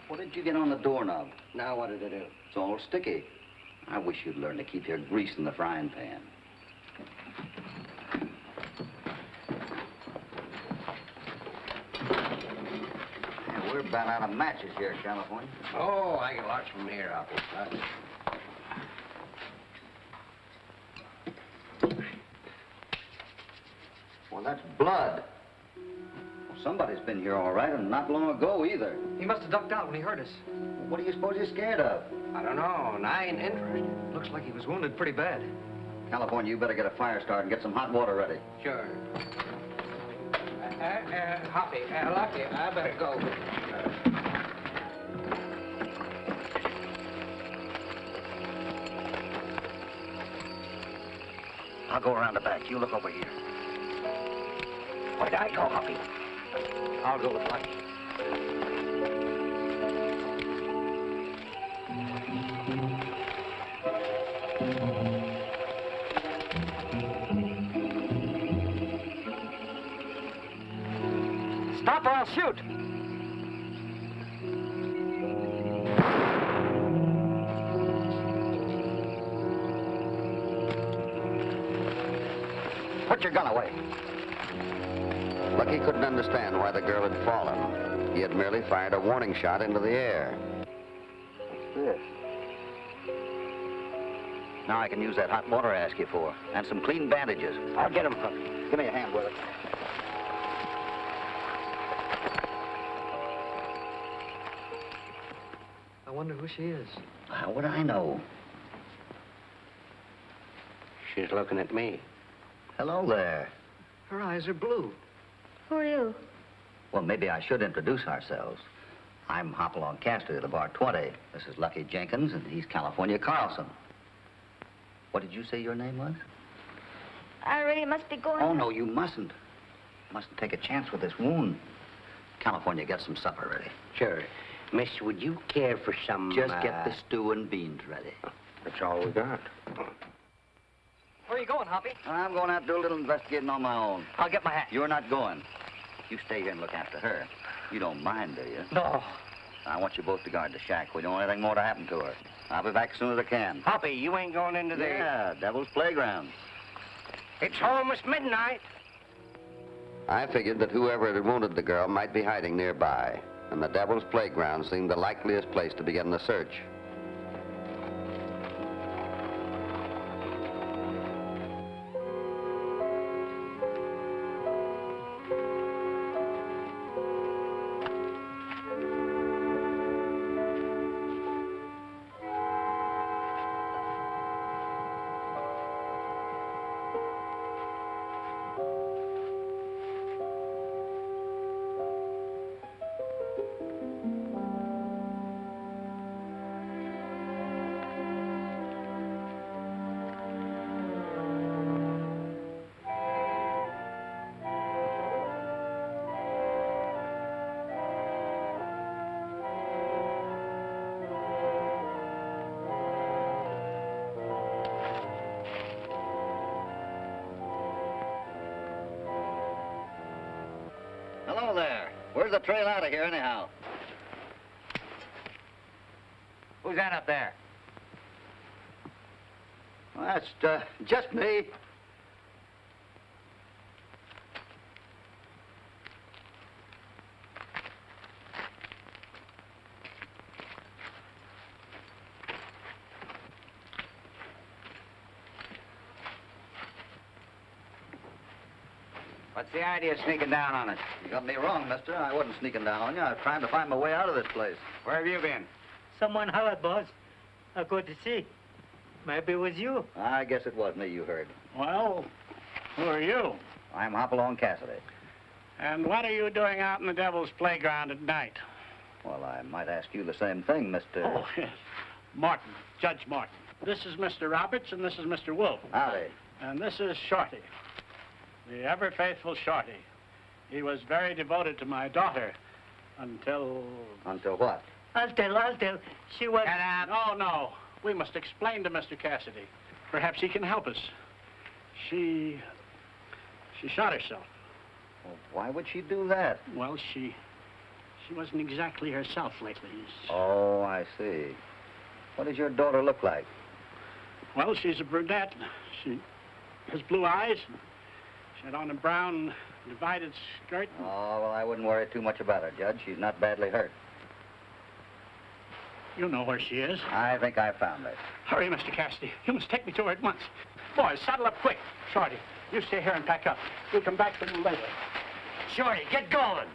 What did you get on the doorknob? Now what did it do? It's all sticky. I wish you'd learn to keep your grease in the frying pan. Yeah, we're about out of matches here, California. Oh, I can watch from here, Hoppy. Well, that's blood. Well, somebody's been here all right, and not long ago either. He must have ducked out when he heard us. What do you suppose you're scared of? I don't know, and I ain't interested. Looks like he was wounded pretty bad. California, you better get a fire started and get some hot water ready. Sure. Hoppy, Lucky, I better go. I'll go around the back. You look over here. Where'd I go, Hoppy? I'll go with Lucky. Stop or I'll shoot. Put your gun away. Lucky couldn't understand why the girl had fallen. He had merely fired a warning shot into the air. What's this? Now I can use that hot water I asked you for, and some clean bandages. I'll get 'em, Hook. Give me a hand with it. I wonder who she is. How would I know? She's looking at me. Hello there. Her eyes are blue. Who are you? Well, maybe I should introduce ourselves. I'm Hopalong Cassidy of the Bar 20. This is Lucky Jenkins, and he's California Carlson. What did you say your name was? I really must be going. Oh, no, you mustn't. Mustn't take a chance with this wound. California, get some supper ready. Sure. Miss, would you care for some... Just get the stew and beans ready. That's all we got. Where are you going, Hoppy? I'm going out to do a little investigating on my own. I'll get my hat. You're not going. You stay here and look after her. You don't mind, do you? No. I want you both to guard the shack. We don't want anything more to happen to her. I'll be back as soon as I can. Hoppy, you ain't going into the... Yeah, Devil's Playground. It's almost midnight. I figured that whoever had wounded the girl might be hiding nearby. and the Devil's Playground seemed the likeliest place to begin the search. Hello there. Where's the trail out of here, anyhow? Who's that up there? Well, that's just me. What's the idea of sneaking down on us? You got me wrong, mister. I wasn't sneaking down on you. I was trying to find my way out of this place. Where have you been? Someone hollered, boss. I go to see. Maybe it was you. I guess it was me you heard. Well, who are you? I'm Hopalong Cassidy. And what are you doing out in the Devil's Playground at night? Well, I might ask you the same thing, Mr. Oh, yes. Martin, Judge Martin. This is Mr. Roberts, and this is Mr. Wolf. Howdy. And this is Shorty, the ever-faithful Shorty. He was very devoted to my daughter until... Until what? I'll tell. She was... No. We must explain to Mr. Cassidy. Perhaps he can help us. She shot herself. Well, why would she do that? Well, she wasn't exactly herself lately. Oh, I see. What does your daughter look like? Well, she's a brunette. She has blue eyes. She had on a brown divided skirt. Oh, well, I wouldn't worry too much about her, Judge. She's not badly hurt. You know where she is. I think I found her. Hurry, Mr. Cassidy. You must take me to her at once. Boys, saddle up quick. Shorty, you stay here and pack up. We'll come back for you later. Shorty, get going.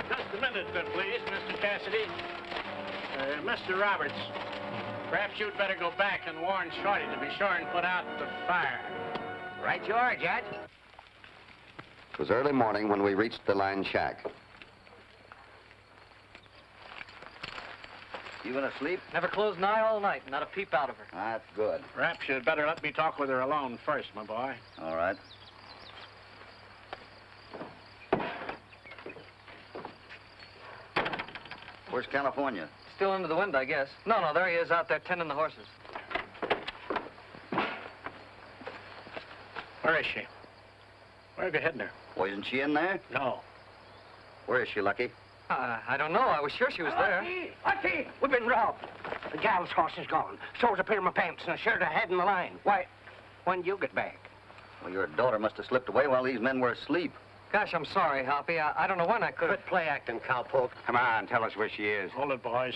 Just a minute, please, Mr. Cassidy. Mr. Roberts, perhaps you'd better go back and warn Shorty to be sure and put out the fire. Right you are, Judge. It was early morning when we reached the line shack. You been asleep? Never closed an eye all night. Not a peep out of her. That's good. Perhaps you'd better let me talk with her alone first, my boy. All right. Where's California? Still under the wind, I guess. No, there he is out there tending the horses. Where is she? Where have you hidden her? Well, isn't she in there? No. Where is she, Lucky? I don't know. I was sure she was there. Lucky! We've been robbed. The gal's horse is gone. So's a pair of my pants and a shirt I had in the line. Why, when did you get back? Well, your daughter must have slipped away while these men were asleep. Gosh, I'm sorry, Hoppy. I don't know when I could. Quit play acting, cowpoke. Come on, tell us where she is. Hold it, boys.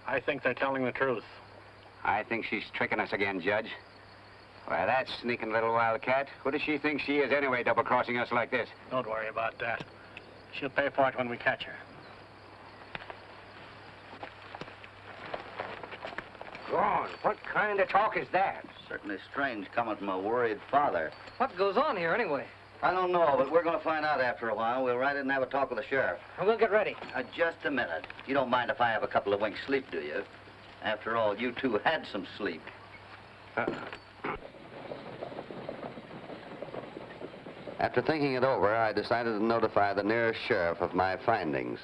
I think they're telling the truth. I think she's tricking us again, Judge. Why, that sneaking little wildcat. Who does she think she is anyway, double-crossing us like this? Don't worry about that. She'll pay for it when we catch her. Go on. What kind of talk is that? Certainly strange coming from a worried father. What goes on here, anyway? I don't know, but we're going to find out after a while. We'll ride in and have a talk with the sheriff. And we'll get ready. Just a minute. You don't mind if I have a couple of winks sleep, do you? After all, you two had some sleep. After thinking it over, I decided to notify the nearest sheriff of my findings.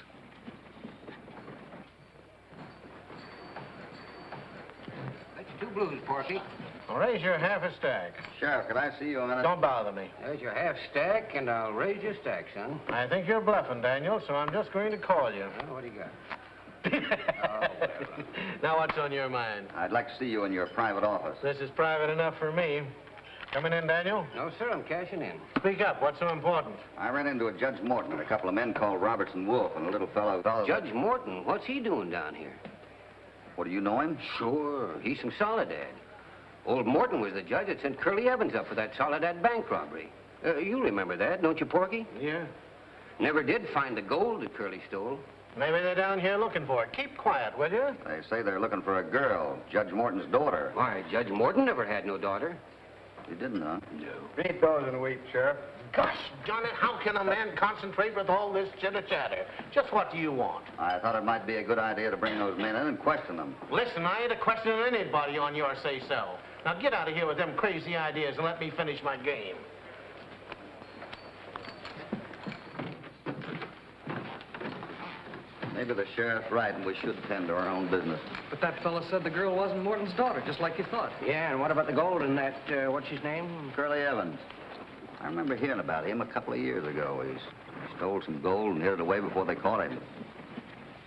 That's 2 blues, Porky. Well, raise your half a stack. Sheriff, could I see you a minute? Don't bother me. There's your half stack, and I'll raise your stack, son. I think you're bluffing, Daniel, so I'm just going to call you. Well, what do you got? Now, what's on your mind? I'd like to see you in your private office. This is private enough for me. Coming in, Daniel? No, sir, I'm cashing in. Speak up. What's so important? I ran into a Judge Morton and a couple of men called Roberts and Wolf and a little fellow... Judge Morton? What's he doing down here? What, do you know him? Sure. He's from Soledad. Old Morton was the judge that sent Curly Evans up for that Soledad bank robbery. You remember that, don't you, Porky? Yeah. Never did find the gold that Curly stole. Maybe they're down here looking for it. Keep quiet, will you? They say they're looking for a girl, Judge Morton's daughter. Why, Judge Morton never had no daughter. You didn't, huh? No. $8 in a week, Sheriff. Gosh darn it, how can a man concentrate with all this chitter-chatter? Just what do you want? I thought it might be a good idea to bring those men in and question them. Listen, I ain't a questioning anybody on your say-so. Now get out of here with them crazy ideas and let me finish my game. Maybe the sheriff's right and we should tend to our own business. But that fellow said the girl wasn't Morton's daughter, just like you thought. Yeah, and what about the gold and that, what's his name? Curly Evans. I remember hearing about him a couple of years ago. He stole some gold and hid it away before they caught him.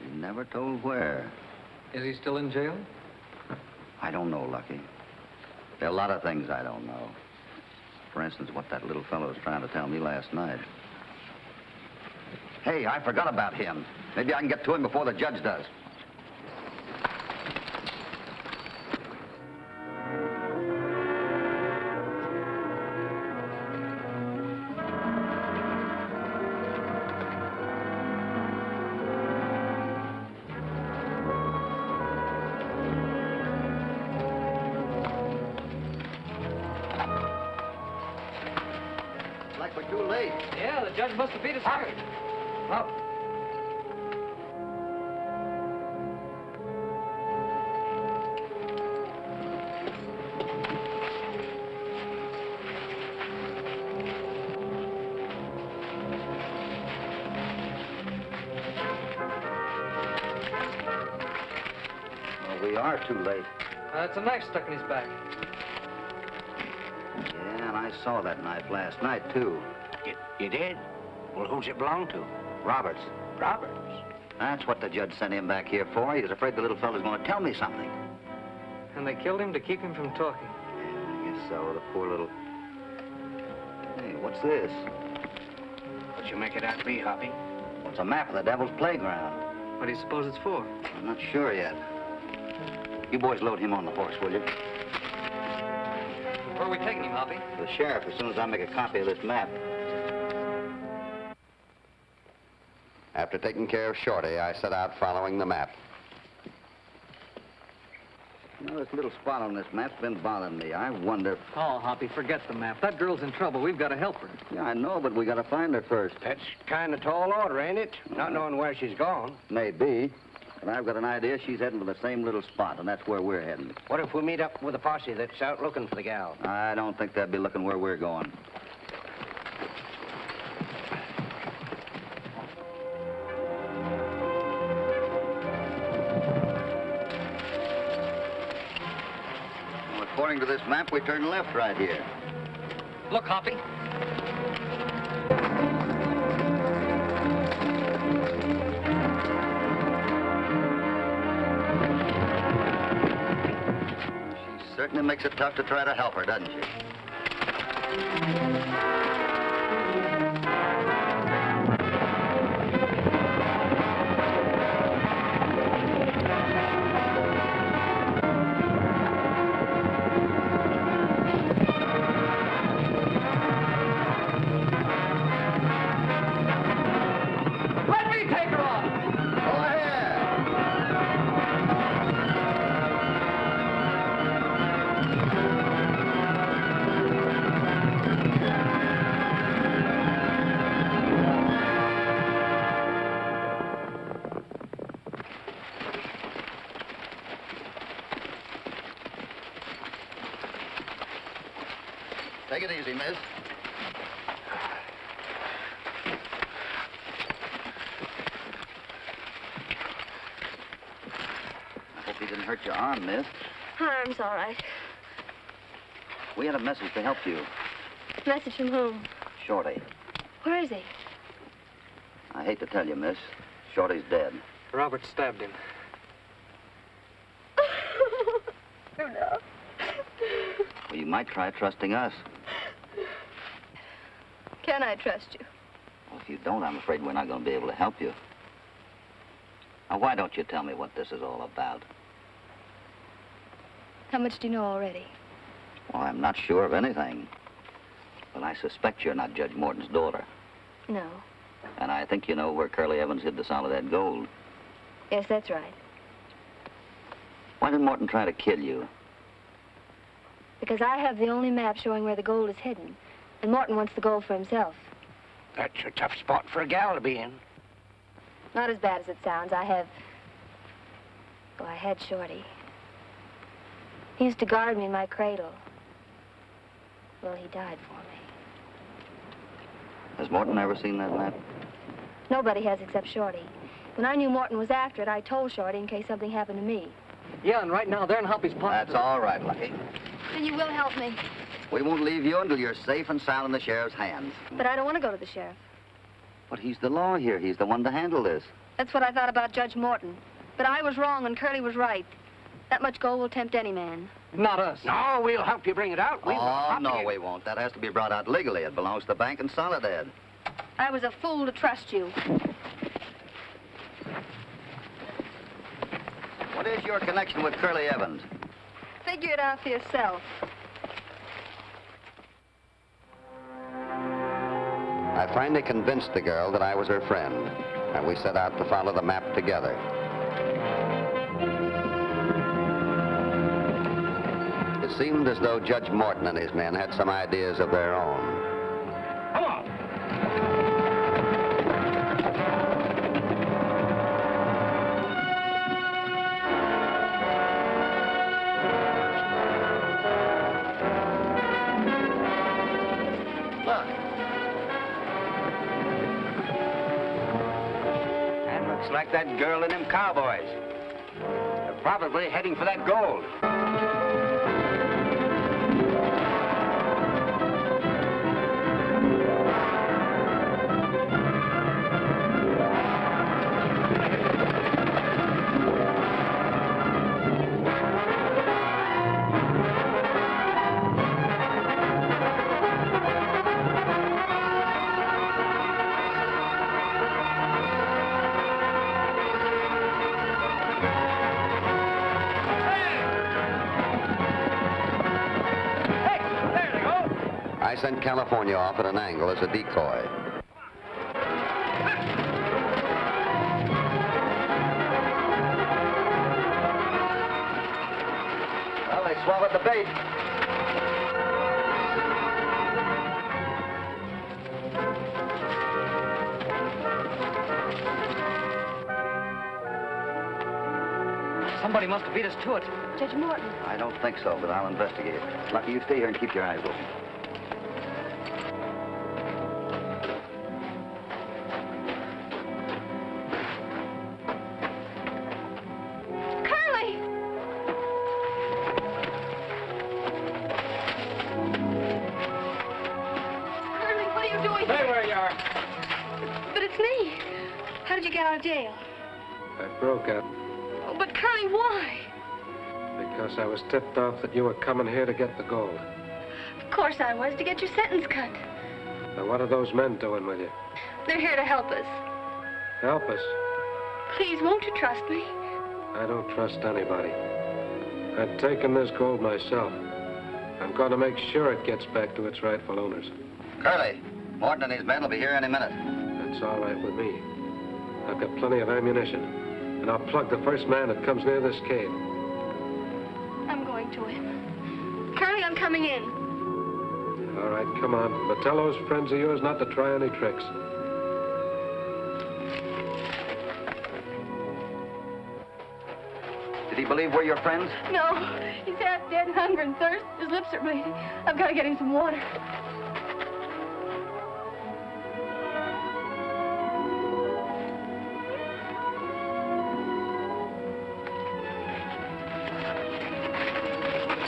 He never told where. Is he still in jail? I don't know, Lucky. There are a lot of things I don't know. For instance, what that little fellow was trying to tell me last night. Hey, I forgot about him. Maybe I can get to him before the judge does. Like we're too late. Yeah, the judge must have beat us hard. Up. Well, we are too late. That's a knife stuck in his back. Yeah, and I saw that knife last night, too. You did? Well, who's it belong to? Roberts. Roberts? That's what the judge sent him back here for. He was afraid the little fellow's going to tell me something. And they killed him to keep him from talking. Yeah, I guess so. The poor little... Hey, what's this? What you make it out to be, Hoppy? Well, it's a map of the Devil's Playground. What do you suppose it's for? I'm not sure yet. You boys load him on the horse, will you? Where are we taking him, Hoppy? The sheriff, as soon as I make a copy of this map. After taking care of Shorty, I set out following the map. Now, this little spot on this map's been bothering me. I wonder... Oh, Hoppy, forget the map. That girl's in trouble. We've got to help her. Yeah, I know, but we got to find her first. That's kind of tall order, ain't it? Not knowing where she's gone. Maybe. But I've got an idea she's heading to the same little spot, and that's where we're heading. What if we meet up with a posse that's out looking for the gal? I don't think they'll be looking where we're going. Well, according to this map, we turn left right here. Look, Hoppy. Certainly makes it tough to try to help her, doesn't she? Let me take her on! Go ahead! Take it easy, miss. I hope he didn't hurt your arm, miss. Arm's all right. We had a message to help you. Message from whom? Shorty. Where is he? I hate to tell you, miss. Shorty's dead. Robert stabbed him. No. Well, you might try trusting us. Can I trust you? Well, if you don't, I'm afraid we're not going to be able to help you. Now, why don't you tell me what this is all about? How much do you know already? Well, I'm not sure of anything. But I suspect you're not Judge Morton's daughter. No. And I think you know where Curly Evans hid the solid gold. Yes, that's right. Why did Morton try to kill you? Because I have the only map showing where the gold is hidden. And Morton wants the gold for himself. That's a tough spot for a gal to be in. Not as bad as it sounds. I had Shorty. He used to guard me in my cradle. Well, he died for me. Has Morton ever seen that map? Nobody has except Shorty. When I knew Morton was after it, I told Shorty in case something happened to me. Yeah, and right now they're in Hoppy's pocket. That's all right, Lucky. Then you will help me. We won't leave you until you're safe and sound in the sheriff's hands. But I don't want to go to the sheriff. But he's the law here. He's the one to handle this. That's what I thought about Judge Morton. But I was wrong and Curly was right. That much gold will tempt any man. Not us. No, we'll help you bring it out. Oh, no, we won't. That has to be brought out legally. It belongs to the bank in Soledad. I was a fool to trust you. What is your connection with Curly Evans? Figure it out for yourself. I finally convinced the girl that I was her friend, and we set out to follow the map together. It seemed as though Judge Morton and his men had some ideas of their own. Come on. Look. That looks like that girl and them cowboys. They're probably heading for that gold. I sent California off at an angle as a decoy. Well, they swallowed the bait. Somebody must have beat us to it. Judge Morton. I don't think so, but I'll investigate. Lucky, you stay here and keep your eyes open. Curly! Curly, what are you doing? Stay where you are. But it's me. How did you get out of jail? I broke out Oh, but Curly, why? because I was tipped off that you were coming here to get the gold. Of course I was, to get your sentence cut. Now, what are those men doing with you? They're here to help us. Help us. Please, won't you trust me? I don't trust anybody. I've taken this gold myself. I'm going to make sure it gets back to its rightful owners. Curly, Morton and his men will be here any minute. That's all right with me. I've got plenty of ammunition, and I'll plug the first man that comes near this cave. I'm going to him. Curly, I'm coming in. All right, come on. But tell those friends of yours not to try any tricks. Did he believe we're your friends? No, he's half dead, hunger and thirst. His lips are bleeding. I've got to get him some water.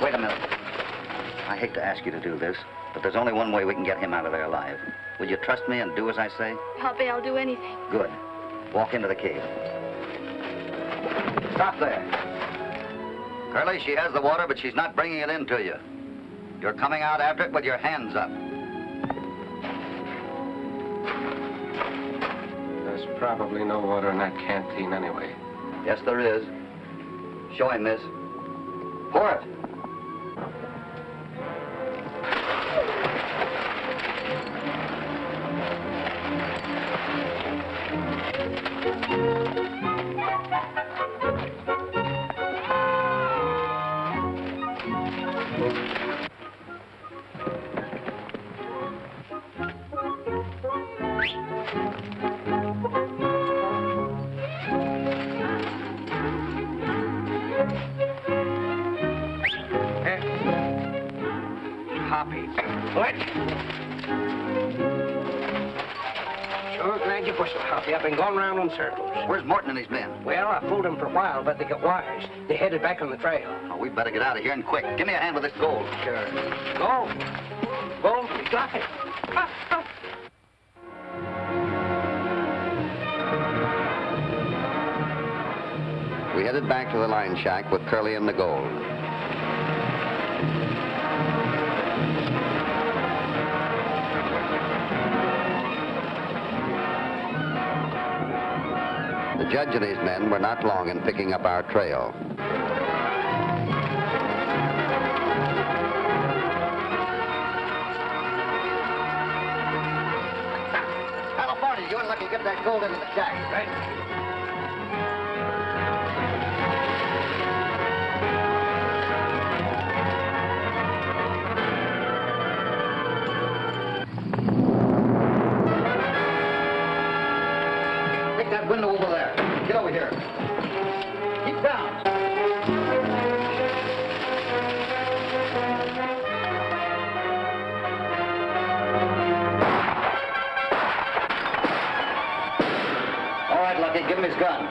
Wait a minute. I hate to ask you to do this, but there's only one way we can get him out of there alive. Will you trust me and do as I say? Hoppy, I'll do anything. Good. Walk into the cave. Stop there. Curly, she has the water, but she's not bringing it in to you. You're coming out after it with your hands up. There's probably no water in that canteen anyway. Yes, there is. Show him, miss. Pour it. Hoppy. What? Sure glad you pushed it, Hoppy. I've been going round in circles. Where's Morton and his men? Well, I fooled them for a while, but they got wise. They headed back on the trail. Oh, we better get out of here and quick. Give me a hand with this gold. Sure. Gold? Gold? We got it. We headed back to the line shack with Curly and the gold. The judge and his men were not long in picking up our trail. California, you and Lucky get that gold into the shack. Right. That window over there. Get over here. Keep down. All right, Lucky, give him his gun.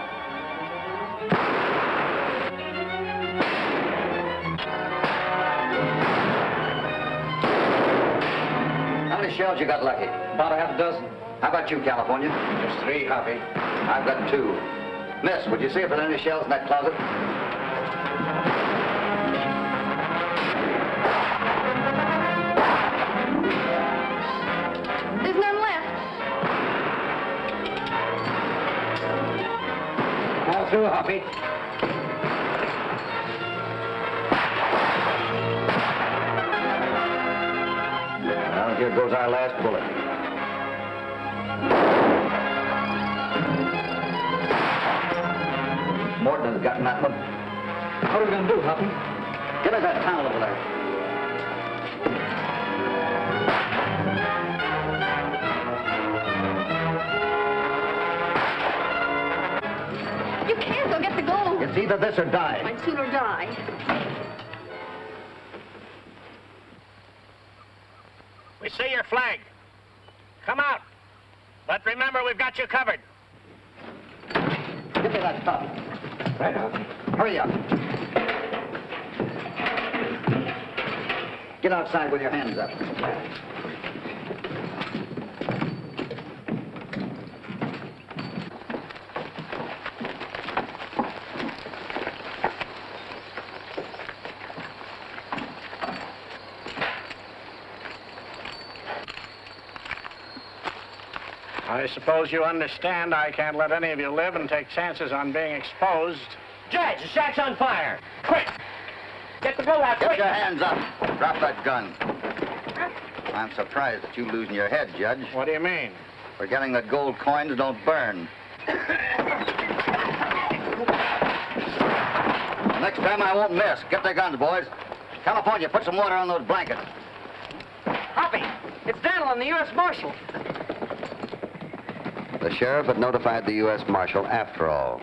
How many shells you got, Lucky? About a half a dozen. How about you, California? Just 3, Hoppy. I've got 2. Miss, would you see if there are any shells in that closet? There's none left. All through, Hoppy. Well, here goes our last bullet. Morton has gotten that one. What are we going to do, Hoppy? Give us that towel over there. You can't go get the gold. It's either this or die. I'd sooner die. We see your flag. Come out. But remember, we've got you covered. Give me that top. Right, Hoppy. Hurry up. Get outside with your hands up. I suppose you understand I can't let any of you live and take chances on being exposed. Judge, the shack's on fire. Quick! Get the gold out, Get quick! your hands up. Drop that gun. I'm surprised at you losing your head, Judge. What do you mean? Forgetting that gold coins don't burn. Next time I won't miss. Get their guns, boys. California, put some water on those blankets. Hoppy, it's Daniel and the U.S. Marshal. The sheriff had notified the U.S. Marshal after all.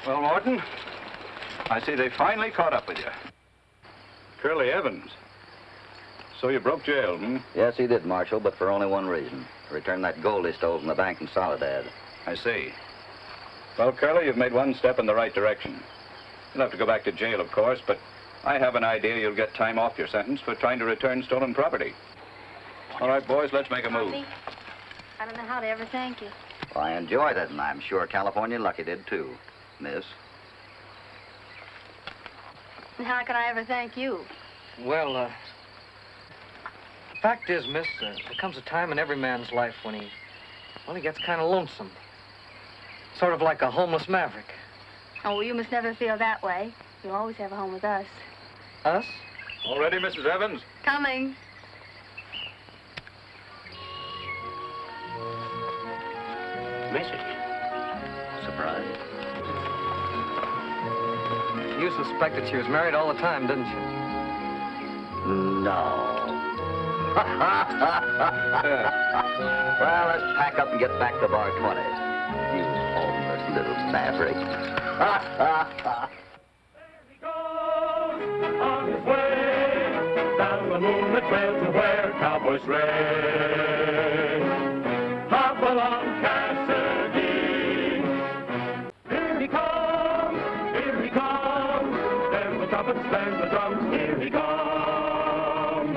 Well, Morton, I see they finally caught up with you. Curly Evans. So you broke jail, hmm? Yes, he did, Marshal, but for only one reason. To return that gold he stole from the bank in Soledad. I see. Well, Curly, you've made one step in the right direction. You'll have to go back to jail, of course, but I have an idea you'll get time off your sentence for trying to return stolen property. All right, boys, let's make a move. I don't know how to ever thank you. Well, I enjoyed it, and I'm sure California Lucky did too, miss. And how can I ever thank you? Well, the fact is, miss, there comes a time in every man's life when he gets kind of lonesome. Sort of like a homeless maverick. Oh, well, you must never feel that way. You'll always have a home with us. Us? All ready, Mrs. Evans? Coming. Message. Surprise. You suspected she was married all the time, didn't you? No. Well, let's pack up and get back to bar 20. You homeless little maverick. On his way, down the moonlit trail to where cowboys race. Hopalong Cassidy. Here he comes, here he comes. There's the trumpets, there's the drums, here he comes.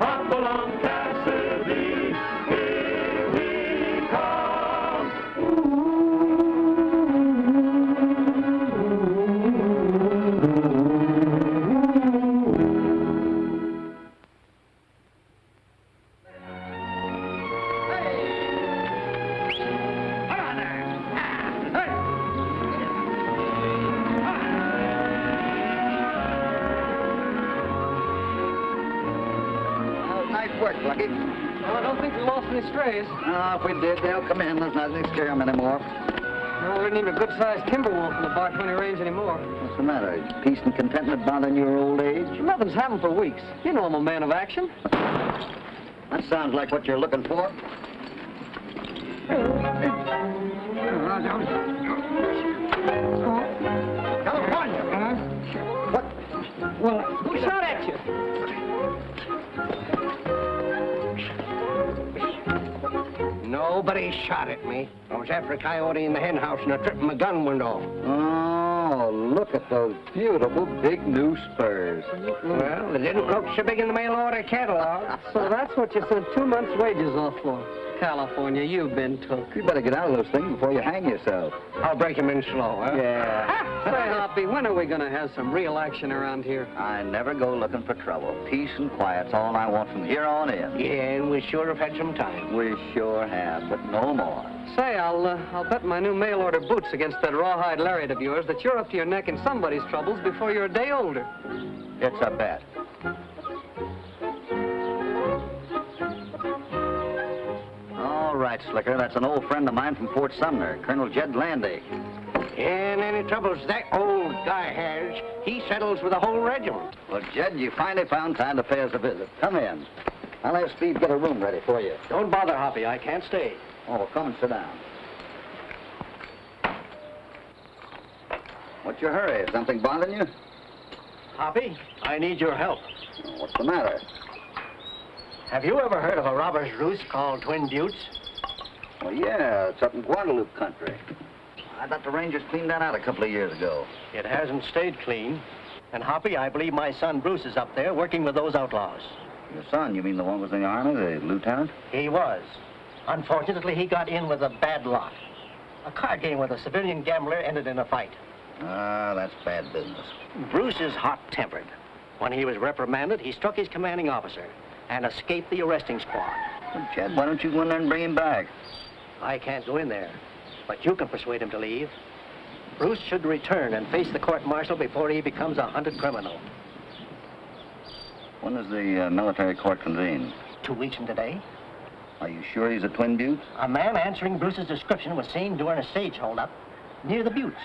Hopalong Cassidy, here he comes. Nice work, Lucky. Well, I don't think we lost any strays. Oh, if we did, they'll come in. There's nothing to scare them anymore. No, there isn't even a good-sized timber wolf in the bar 20 range anymore. What's the matter? Is peace and contentment bothering your old age? Nothing's happened for weeks. You know I'm a man of action. That sounds like what you're looking for. California! What? Well, who shot at you? Nobody shot at me. I was after a coyote in the hen house and I tripped and my gun went off. Oh, look at those beautiful big new spurs. Well, it didn't look so big in the mail order catalog. So that's what you sent 2 months' wages off for. California, you've been took. You better get out of those things before you hang yourself. I'll break him in slow, huh? Yeah. Say, Hoppy, when are we going to have some real action around here? I never go looking for trouble. Peace and quiet's all I want from here on in. Yeah, and we sure have had some time. We sure have, but no more. Say, I'll bet my new mail order boots against that rawhide lariat of yours that you're up to your neck in somebody's troubles before you're a day older. It's a bet. All right, Slicker. That's an old friend of mine from Fort Sumner, Colonel Jed Landy. And any troubles that old guy has, he settles with the whole regiment. Well, Jed, you finally found time to pay us a visit. Come in. I'll have Steve get a room ready for you. Don't bother, Hoppy. I can't stay. Oh, well, come and sit down. What's your hurry? Something bothering you? Hoppy, I need your help. What's the matter? Have you ever heard of a robber's roost called Twin Buttes? Well, yeah, it's up in Guadalupe country. I thought the Rangers cleaned that out a couple of years ago. It hasn't stayed clean. And Hoppy, I believe my son Bruce is up there working with those outlaws. Your son, you mean the one who was in the Army, the lieutenant? He was. Unfortunately, he got in with a bad lot. A card game with a civilian gambler ended in a fight. Ah, that's bad business. Bruce is hot-tempered. When he was reprimanded, he struck his commanding officer and escaped the arresting squad. Well, Jed, why don't you go in there and bring him back? I can't go in there, but you can persuade him to leave. Bruce should return and face the court-martial before he becomes a hunted criminal. When does the military court convene? 2 weeks from today. Are you sure he's a Twin Buttes? A man answering Bruce's description was seen during a stage holdup near the Buttes.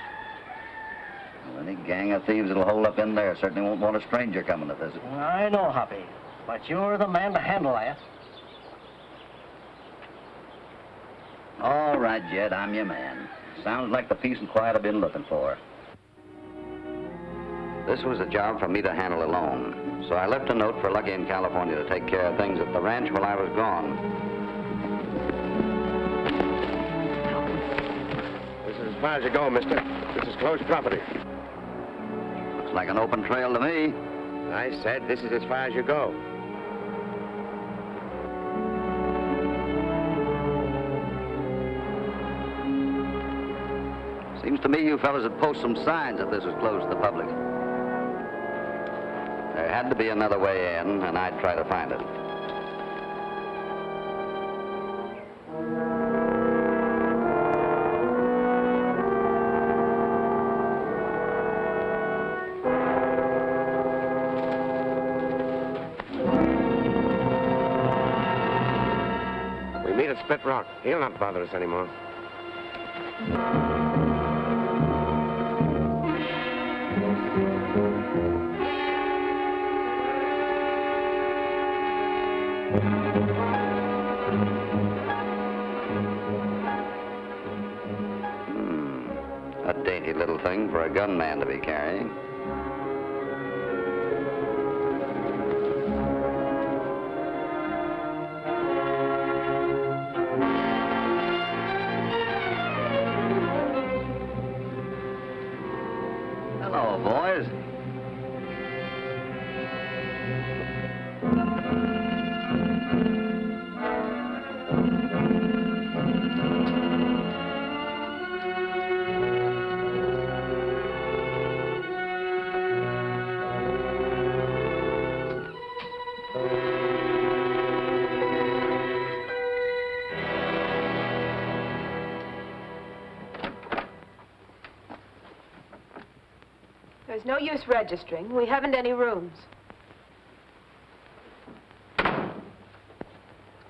Well, any gang of thieves that'll hold up in there certainly won't want a stranger coming to visit. I know, Hoppy, but you're the man to handle that. All right, Jed, I'm your man. Sounds like the peace and quiet I've been looking for. This was a job for me to handle alone, so I left a note for Lucky in California to take care of things at the ranch while I was gone. This is as far as you go, mister. This is closed property. Looks like an open trail to me. I said this is as far as you go. Seems to me you fellas would post some signs if this was closed to the public. There had to be another way in, and I'd try to find it. We meet at Split Rock. He'll not bother us anymore. A dainty little thing for a gunman to be carrying. Hello, boys. There's no use registering. We haven't any rooms.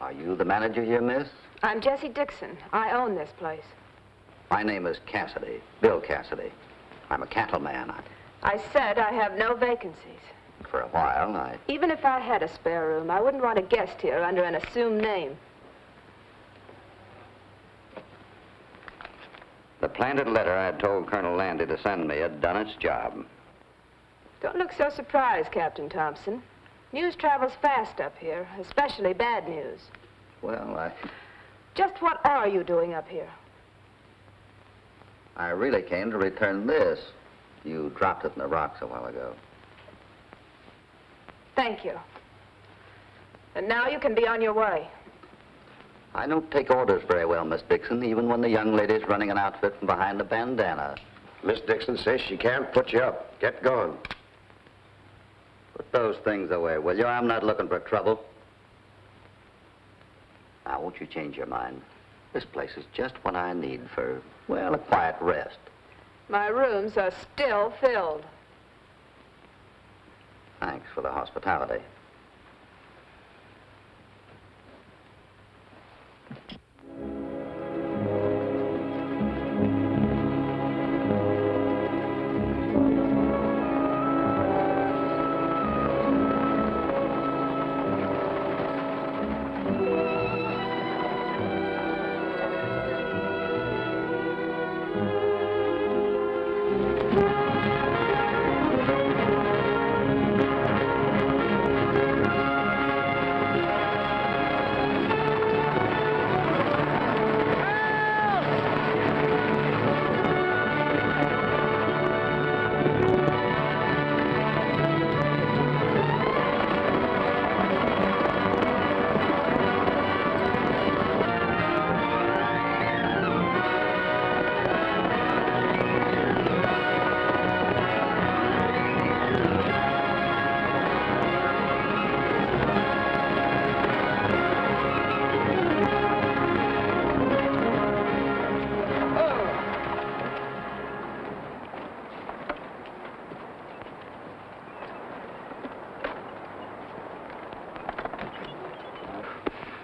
Are you the manager here, miss? I'm Jessie Dixon. I own this place. My name is Cassidy, Bill Cassidy. I'm a cattleman. I said I have no vacancies. For a while, Even if I had a spare room, I wouldn't want a guest here under an assumed name. The planted letter I had told Colonel Landy to send me had done its job. Don't look so surprised, Captain Thompson. News travels fast up here, especially bad news. Well, Just what are you doing up here? I really came to return this. You dropped it in the rocks a while ago. Thank you. And now you can be on your way. I don't take orders very well, Miss Dixon, even when the young lady's running an outfit from behind the bandana. Miss Dixon says she can't put you up. Get going. Put those things away, will you? I'm not looking for trouble. Now, won't you change your mind? This place is just what I need for, well, a quiet rest. My rooms are still filled. Thanks for the hospitality.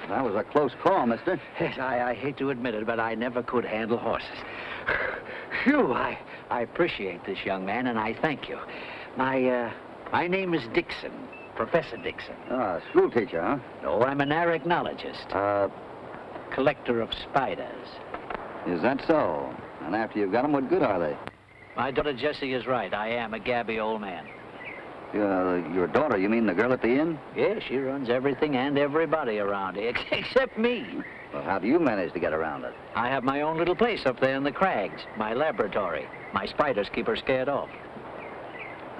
That was a close call, mister. Yes, I hate to admit it, but I never could handle horses. Phew, I appreciate this, young man, and I thank you. My name is Dixon, Professor Dixon. Ah, school teacher, huh? No, I'm an arachnologist. Collector of spiders. Is that so? And after you've got them, what good are they? My daughter Jessie is right. I am a gabby old man. Your daughter, you mean the girl at the inn? Yeah, she runs everything and everybody around here, except me. Well, how do you manage to get around it? I have my own little place up there in the crags, my laboratory. My spiders keep her scared off.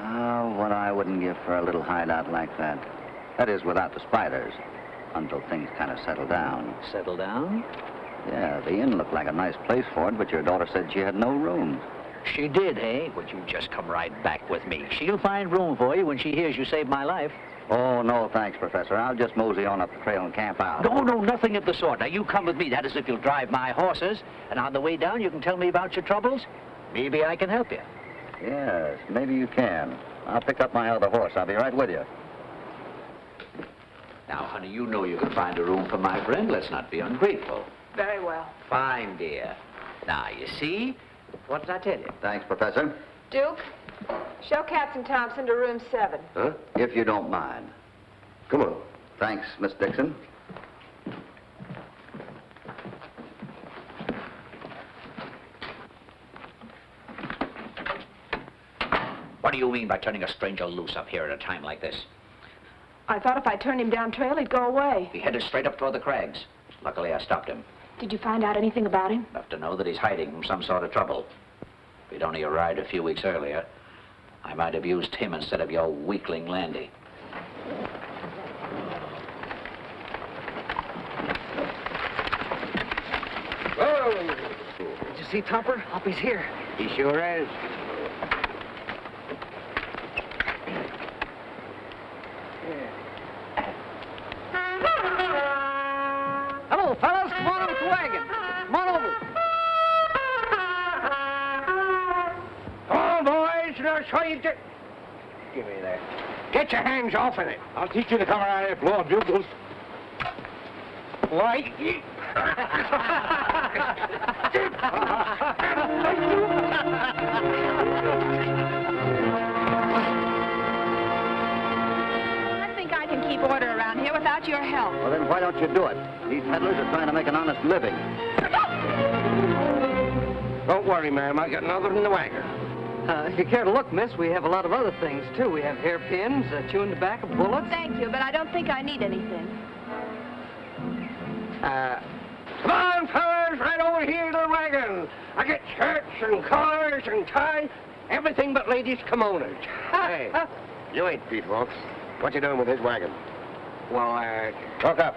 Oh, what I wouldn't give for a little hideout like that. That is, without the spiders, until things kind of settle down. Settle down? Yeah, the inn looked like a nice place for it, but your daughter said she had no rooms. She did, eh? Would you just come right back with me? She'll find room for you when she hears you saved my life. Oh, no, thanks, Professor. I'll just mosey on up the trail and camp out. No, nothing of the sort. Now, you come with me. That is, if you'll drive my horses. And on the way down, you can tell me about your troubles. Maybe I can help you. Yes, maybe you can. I'll pick up my other horse. I'll be right with you. Now, honey, you know you can find a room for my friend. Let's not be ungrateful. Very well. Fine, dear. Now, you see? What did I tell you? Thanks, Professor. Duke, show Captain Thompson to room 7. Huh? If you don't mind. Come on. Thanks, Miss Dixon. What do you mean by turning a stranger loose up here at a time like this? I thought if I turned him down trail, he'd go away. He headed straight up toward the crags. Luckily, I stopped him. Did you find out anything about him? Enough to know that he's hiding from some sort of trouble. If he'd only arrived a few weeks earlier, I might have used him instead of your weakling Landy. Whoa! Did you see Topper? Hoppy's here. He sure is. Hello, fellas. Come on over to the wagon. Come on over. Come on, boys. Now, show you get... Give me that. Get your hands off of it. I'll teach you to come around here blowing bugles. Why? I think I can keep order around here without your help. Well, then why don't you do it? These peddlers are trying to make an honest living. Don't worry, ma'am. I got nothing in the wagon. If you care to look, miss, we have a lot of other things, too. We have hairpins, chewing tobacco, bullets. Thank you, but I don't think I need anything. Come on, fellas, right over here to the wagon. I get shirts and collars and ties, everything but ladies' kimonos. Hey, you ain't Pete Wilkes. What you doing with his wagon? Well, Talk up.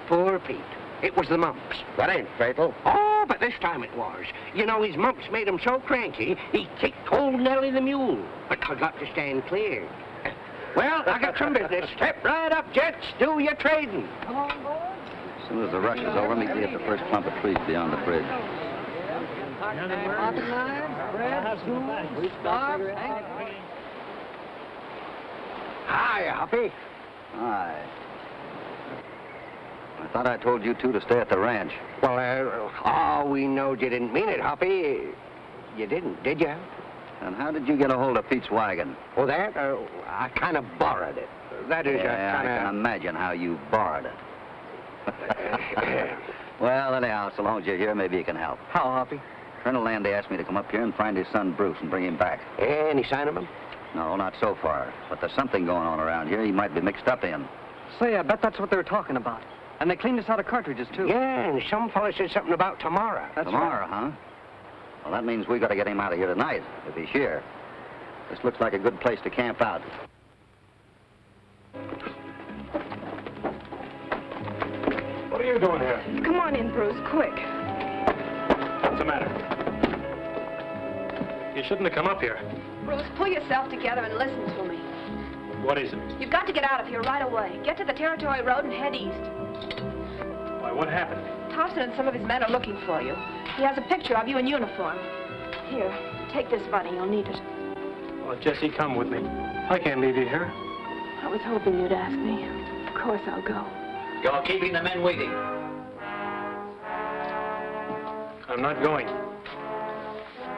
poor Pete. It was the mumps. That ain't fatal. Oh, but this time it was. You know, his mumps made him so cranky, he kicked old Nellie the mule. But I got to stand clear. Well, I got some business. Step right up, Jets. Do your trading. Come on, boys. As soon as the rush is over, meet me at the first clump of trees beyond the bridge. Hi, Hoppy. Hi. I thought I told you two to stay at the ranch. Well, we know you didn't mean it, Hoppy. You didn't, did you? And how did you get a hold of Pete's wagon? Oh, that? I kind of borrowed it. That is, I can imagine how you borrowed it. Well, anyhow, so long as you're here, maybe you can help. How, Hoppy? Colonel Landy asked me to come up here and find his son Bruce and bring him back. Any sign of him? No, not so far. But there's something going on around here he might be mixed up in. Say, I bet that's what they were talking about. And they cleaned us out of cartridges, too. Yeah, and some fella said something about tomorrow. Tomorrow, huh? Well, that means we got to get him out of here tonight, if he's here. This looks like a good place to camp out. What are you doing here? Come on in, Bruce, quick. What's the matter? You shouldn't have come up here. Bruce, pull yourself together and listen to me. What is it? You've got to get out of here right away. Get to the Territory Road and head east. Why, what happened? Thompson and some of his men are looking for you. He has a picture of you in uniform. Here, take this, Bunny. You'll need it. Well, Jesse, come with me. I can't leave you here. I was hoping you'd ask me. Of course I'll go. You're keeping the men waiting. I'm not going.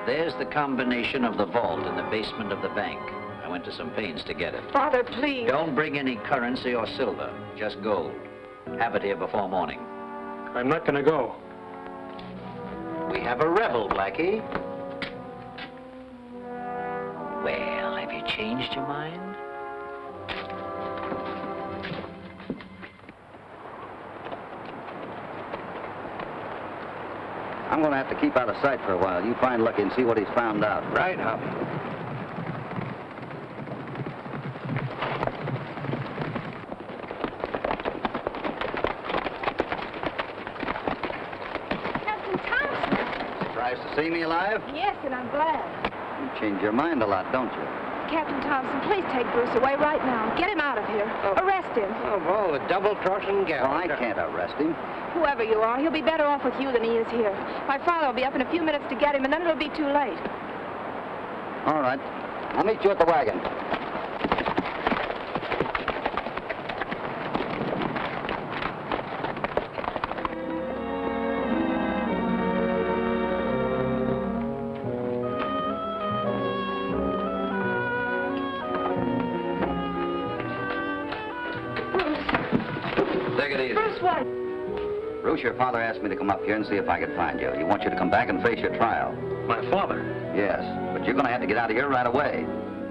There's the combination of the vault in the basement of the bank. I went to some pains to get it. Father, please. Don't bring any currency or silver, just gold. Have it here before morning. I'm not going to go. We have a rebel, Blackie. Well, have you changed your mind? I'm going to have to keep out of sight for a while. You find Lucky and see what he's found out. Right, Hoppy. Surprised to see me alive? Yes, and I'm glad. You change your mind a lot, don't you? Captain Thompson, please take Bruce away right now. Get him out of here. Arrest him. Of all the double-crossing gals. Well, I can't arrest him. Whoever you are, he'll be better off with you than he is here. My father will be up in a few minutes to get him, and then it'll be too late. All right. I'll meet you at the wagon. Take it easy. Bruce, what? Bruce, your father asked me to come up here and see if I could find you. He wants you to come back and face your trial. My father? Yes, but you're going to have to get out of here right away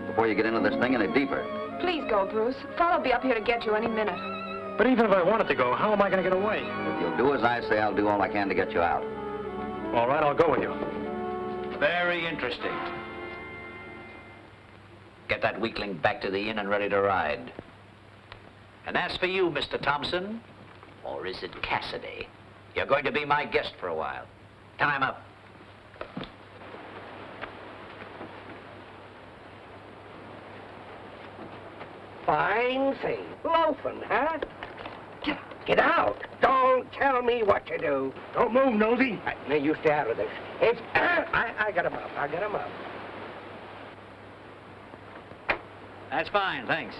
before you get into this thing any deeper. Please go, Bruce. Father'll be up here to get you any minute. But even if I wanted to go, how am I going to get away? If you'll do as I say, I'll do all I can to get you out. All right, I'll go with you. Very interesting. Get that weakling back to the inn and ready to ride. And as for you, Mr. Thompson, or is it Cassidy? You're going to be my guest for a while. Time up. Fine thing. Loafing, huh? Get out. Don't tell me what to do. Don't move, nosy. Now, you stay out of this. It's... I got him up. I got him up. That's fine, thanks.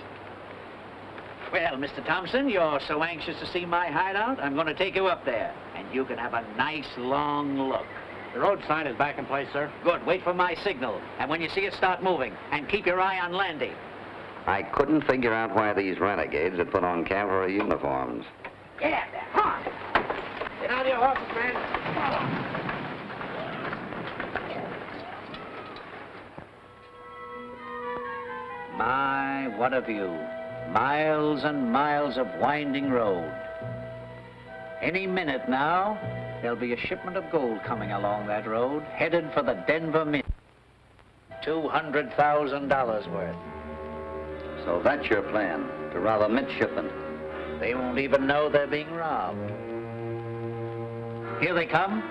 Well, Mr. Thompson, you're so anxious to see my hideout, I'm going to take you up there, and you can have a nice long look. The road sign is back in place, sir. Good. Wait for my signal, and when you see it, start moving, and keep your eye on landing. I couldn't figure out why these renegades had put on cavalry uniforms. Get out there. Come on. Get on your horses, man. Come on. My, what a view. Miles and miles of winding road. Any minute now, there'll be a shipment of gold coming along that road, headed for the Denver Mint. $200,000 worth. So that's your plan, to rob a mint shipment. They won't even know they're being robbed. Here they come.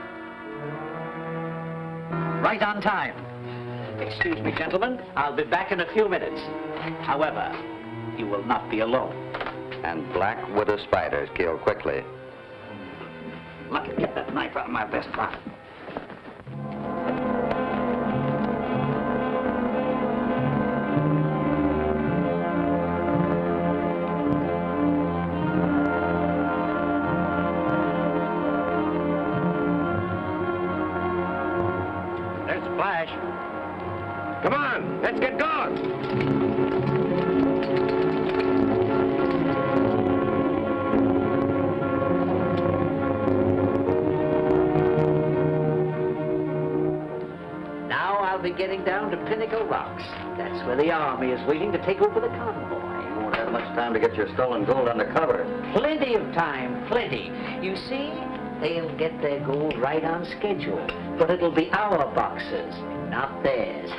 Right on time. Excuse me, gentlemen. I'll be back in a few minutes. However, you will not be alone. And black widow spiders kill quickly. Lucky, get that knife out of my vest pocket. There's a flash. Come on, let's get going. Be getting down to Pinnacle Rocks. That's where the army is waiting to take over the convoy. You won't have much time to get your stolen gold under cover. Plenty of time, plenty. You see, they'll get their gold right on schedule, but it'll be our boxes, not theirs.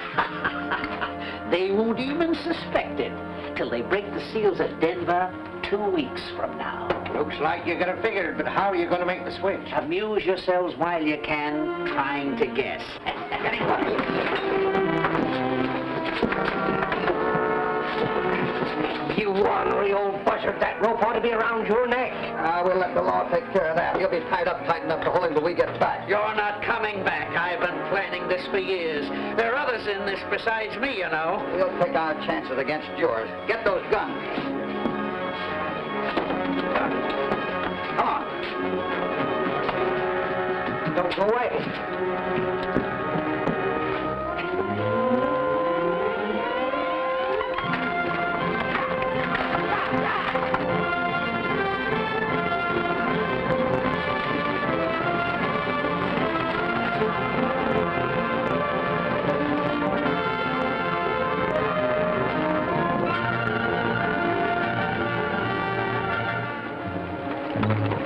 They won't even suspect it till they break the seals at Denver 2 weeks from now. Looks like you got it figured, but how are you going to make the switch? Amuse yourselves while you can, trying to guess. You ornery old buzzard, that rope ought to be around your neck. We'll let the law take care of that. You'll be tied up tight enough to hold him till we get back. You're not coming back. I've been planning this for years. There are others in this besides me, you know. We'll take our chances against yours. Get those guns. Come on. Don't go away.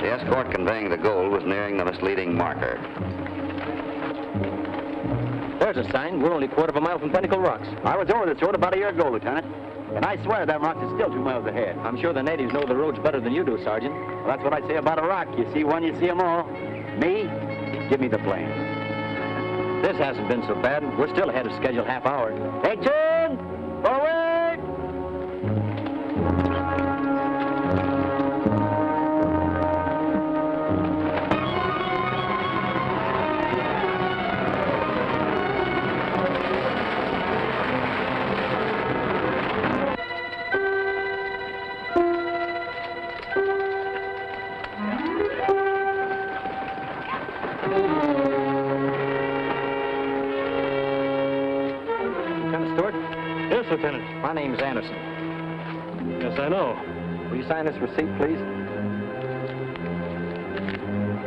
The escort conveying the gold was nearing the misleading marker. There's a sign. We're only a quarter of a mile from Pinnacle Rocks. I was over this road about a year ago, Lieutenant. And I swear that rock is still 2 miles ahead. I'm sure the natives know the roads better than you do, Sergeant. Well, that's what I say about a rock. You see one, you see them all. Me? Give me the plane. This hasn't been so bad. We're still ahead of schedule half hour. Action! Forward! Lieutenant. My name's Anderson. Yes, I know. Will you sign this receipt, please?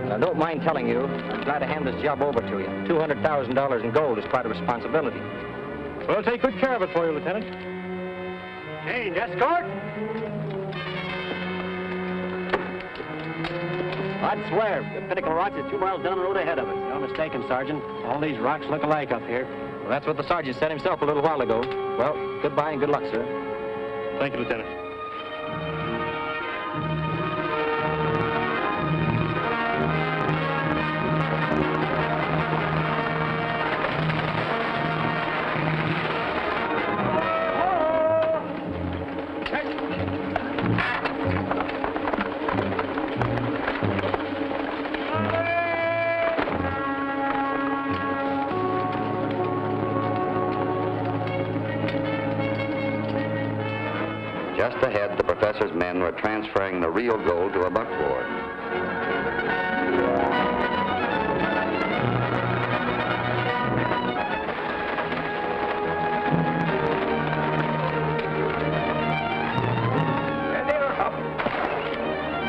Now, don't mind telling you, I'm glad to hand this job over to you. $200,000 in gold is quite a responsibility. We'll take good care of it for you, Lieutenant. Hey, escort? I'd swear the Pinnacle Rocks is 2 miles down the road ahead of us. You're mistaken, Sergeant. All these rocks look alike up here. Well, that's what the sergeant said himself a little while ago. Well, goodbye and good luck, sir. Thank you, Lieutenant. Just ahead, the professor's men were transferring the real gold to a buckboard.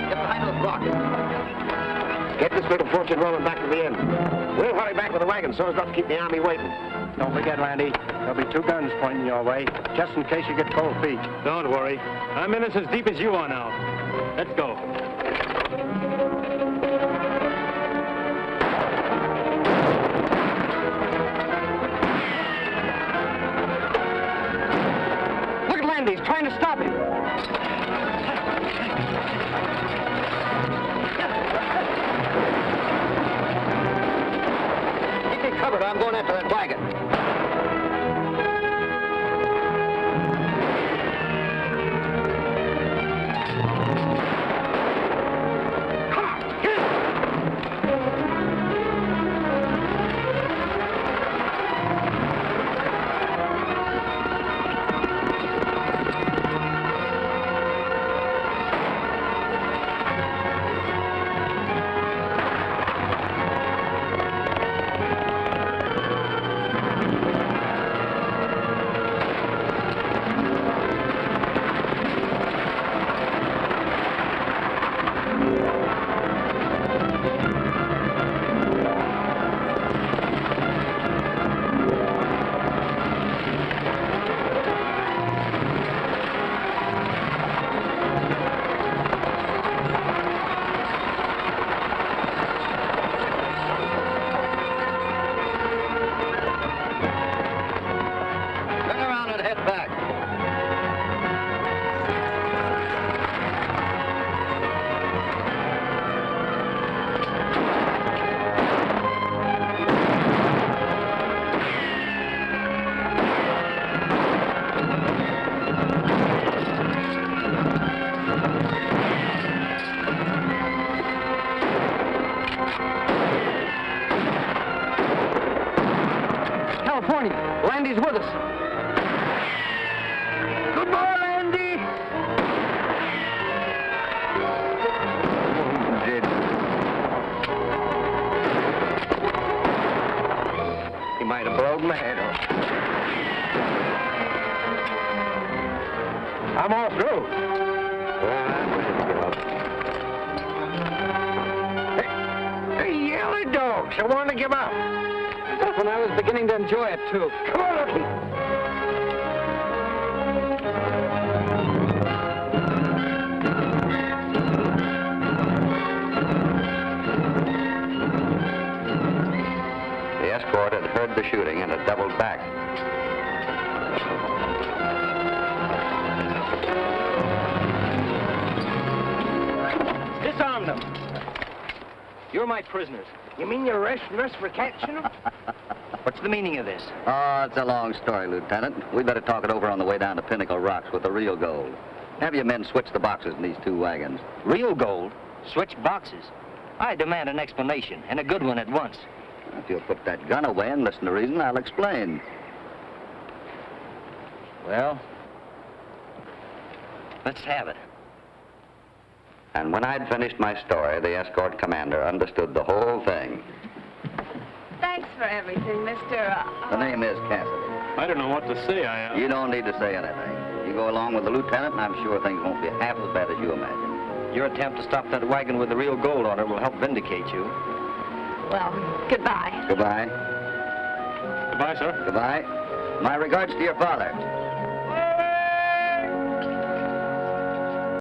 Get behind those rocks. Get this little fortune rolling back to the inn. We'll hurry back with the wagon so as not to keep the army waiting. Don't forget, Randy, there'll be 2 guns pointing your way, just in case you get cold feet. Don't worry. I'm in this as deep as you are now. Let's go. Look at Landy, he's trying to stop him. Keep me covered. I'm going after that wagon. Landy's with us. Good boy, Landy. He might have blown my head off. I'm all through. Well, I'm ready to give up. Hey, yellow dogs, I want to give up. That's when I was beginning to enjoy it, too. Come on, Hoppy. The escort had heard the shooting and had doubled back. Disarm them. You're my prisoners. You mean you're arresting us for catching them? What's the meaning of this? Oh, it's a long story, Lieutenant. We better talk it over on the way down to Pinnacle Rocks with the real gold. Have your men switch the boxes in these 2 wagons. Real gold? Switch boxes? I demand an explanation, and a good one at once. If you'll put that gun away and listen to reason, I'll explain. Well, let's have it. And when I'd finished my story, the escort commander understood the whole thing. Thanks for everything, Mr. The name is Cassidy. I don't know what to say. You don't need to say anything. You go along with the lieutenant, and I'm sure things won't be half as bad as you imagine. Your attempt to stop that wagon with the real gold on it will help vindicate you. Well, goodbye. Goodbye. Goodbye, sir. Goodbye. My regards to your father.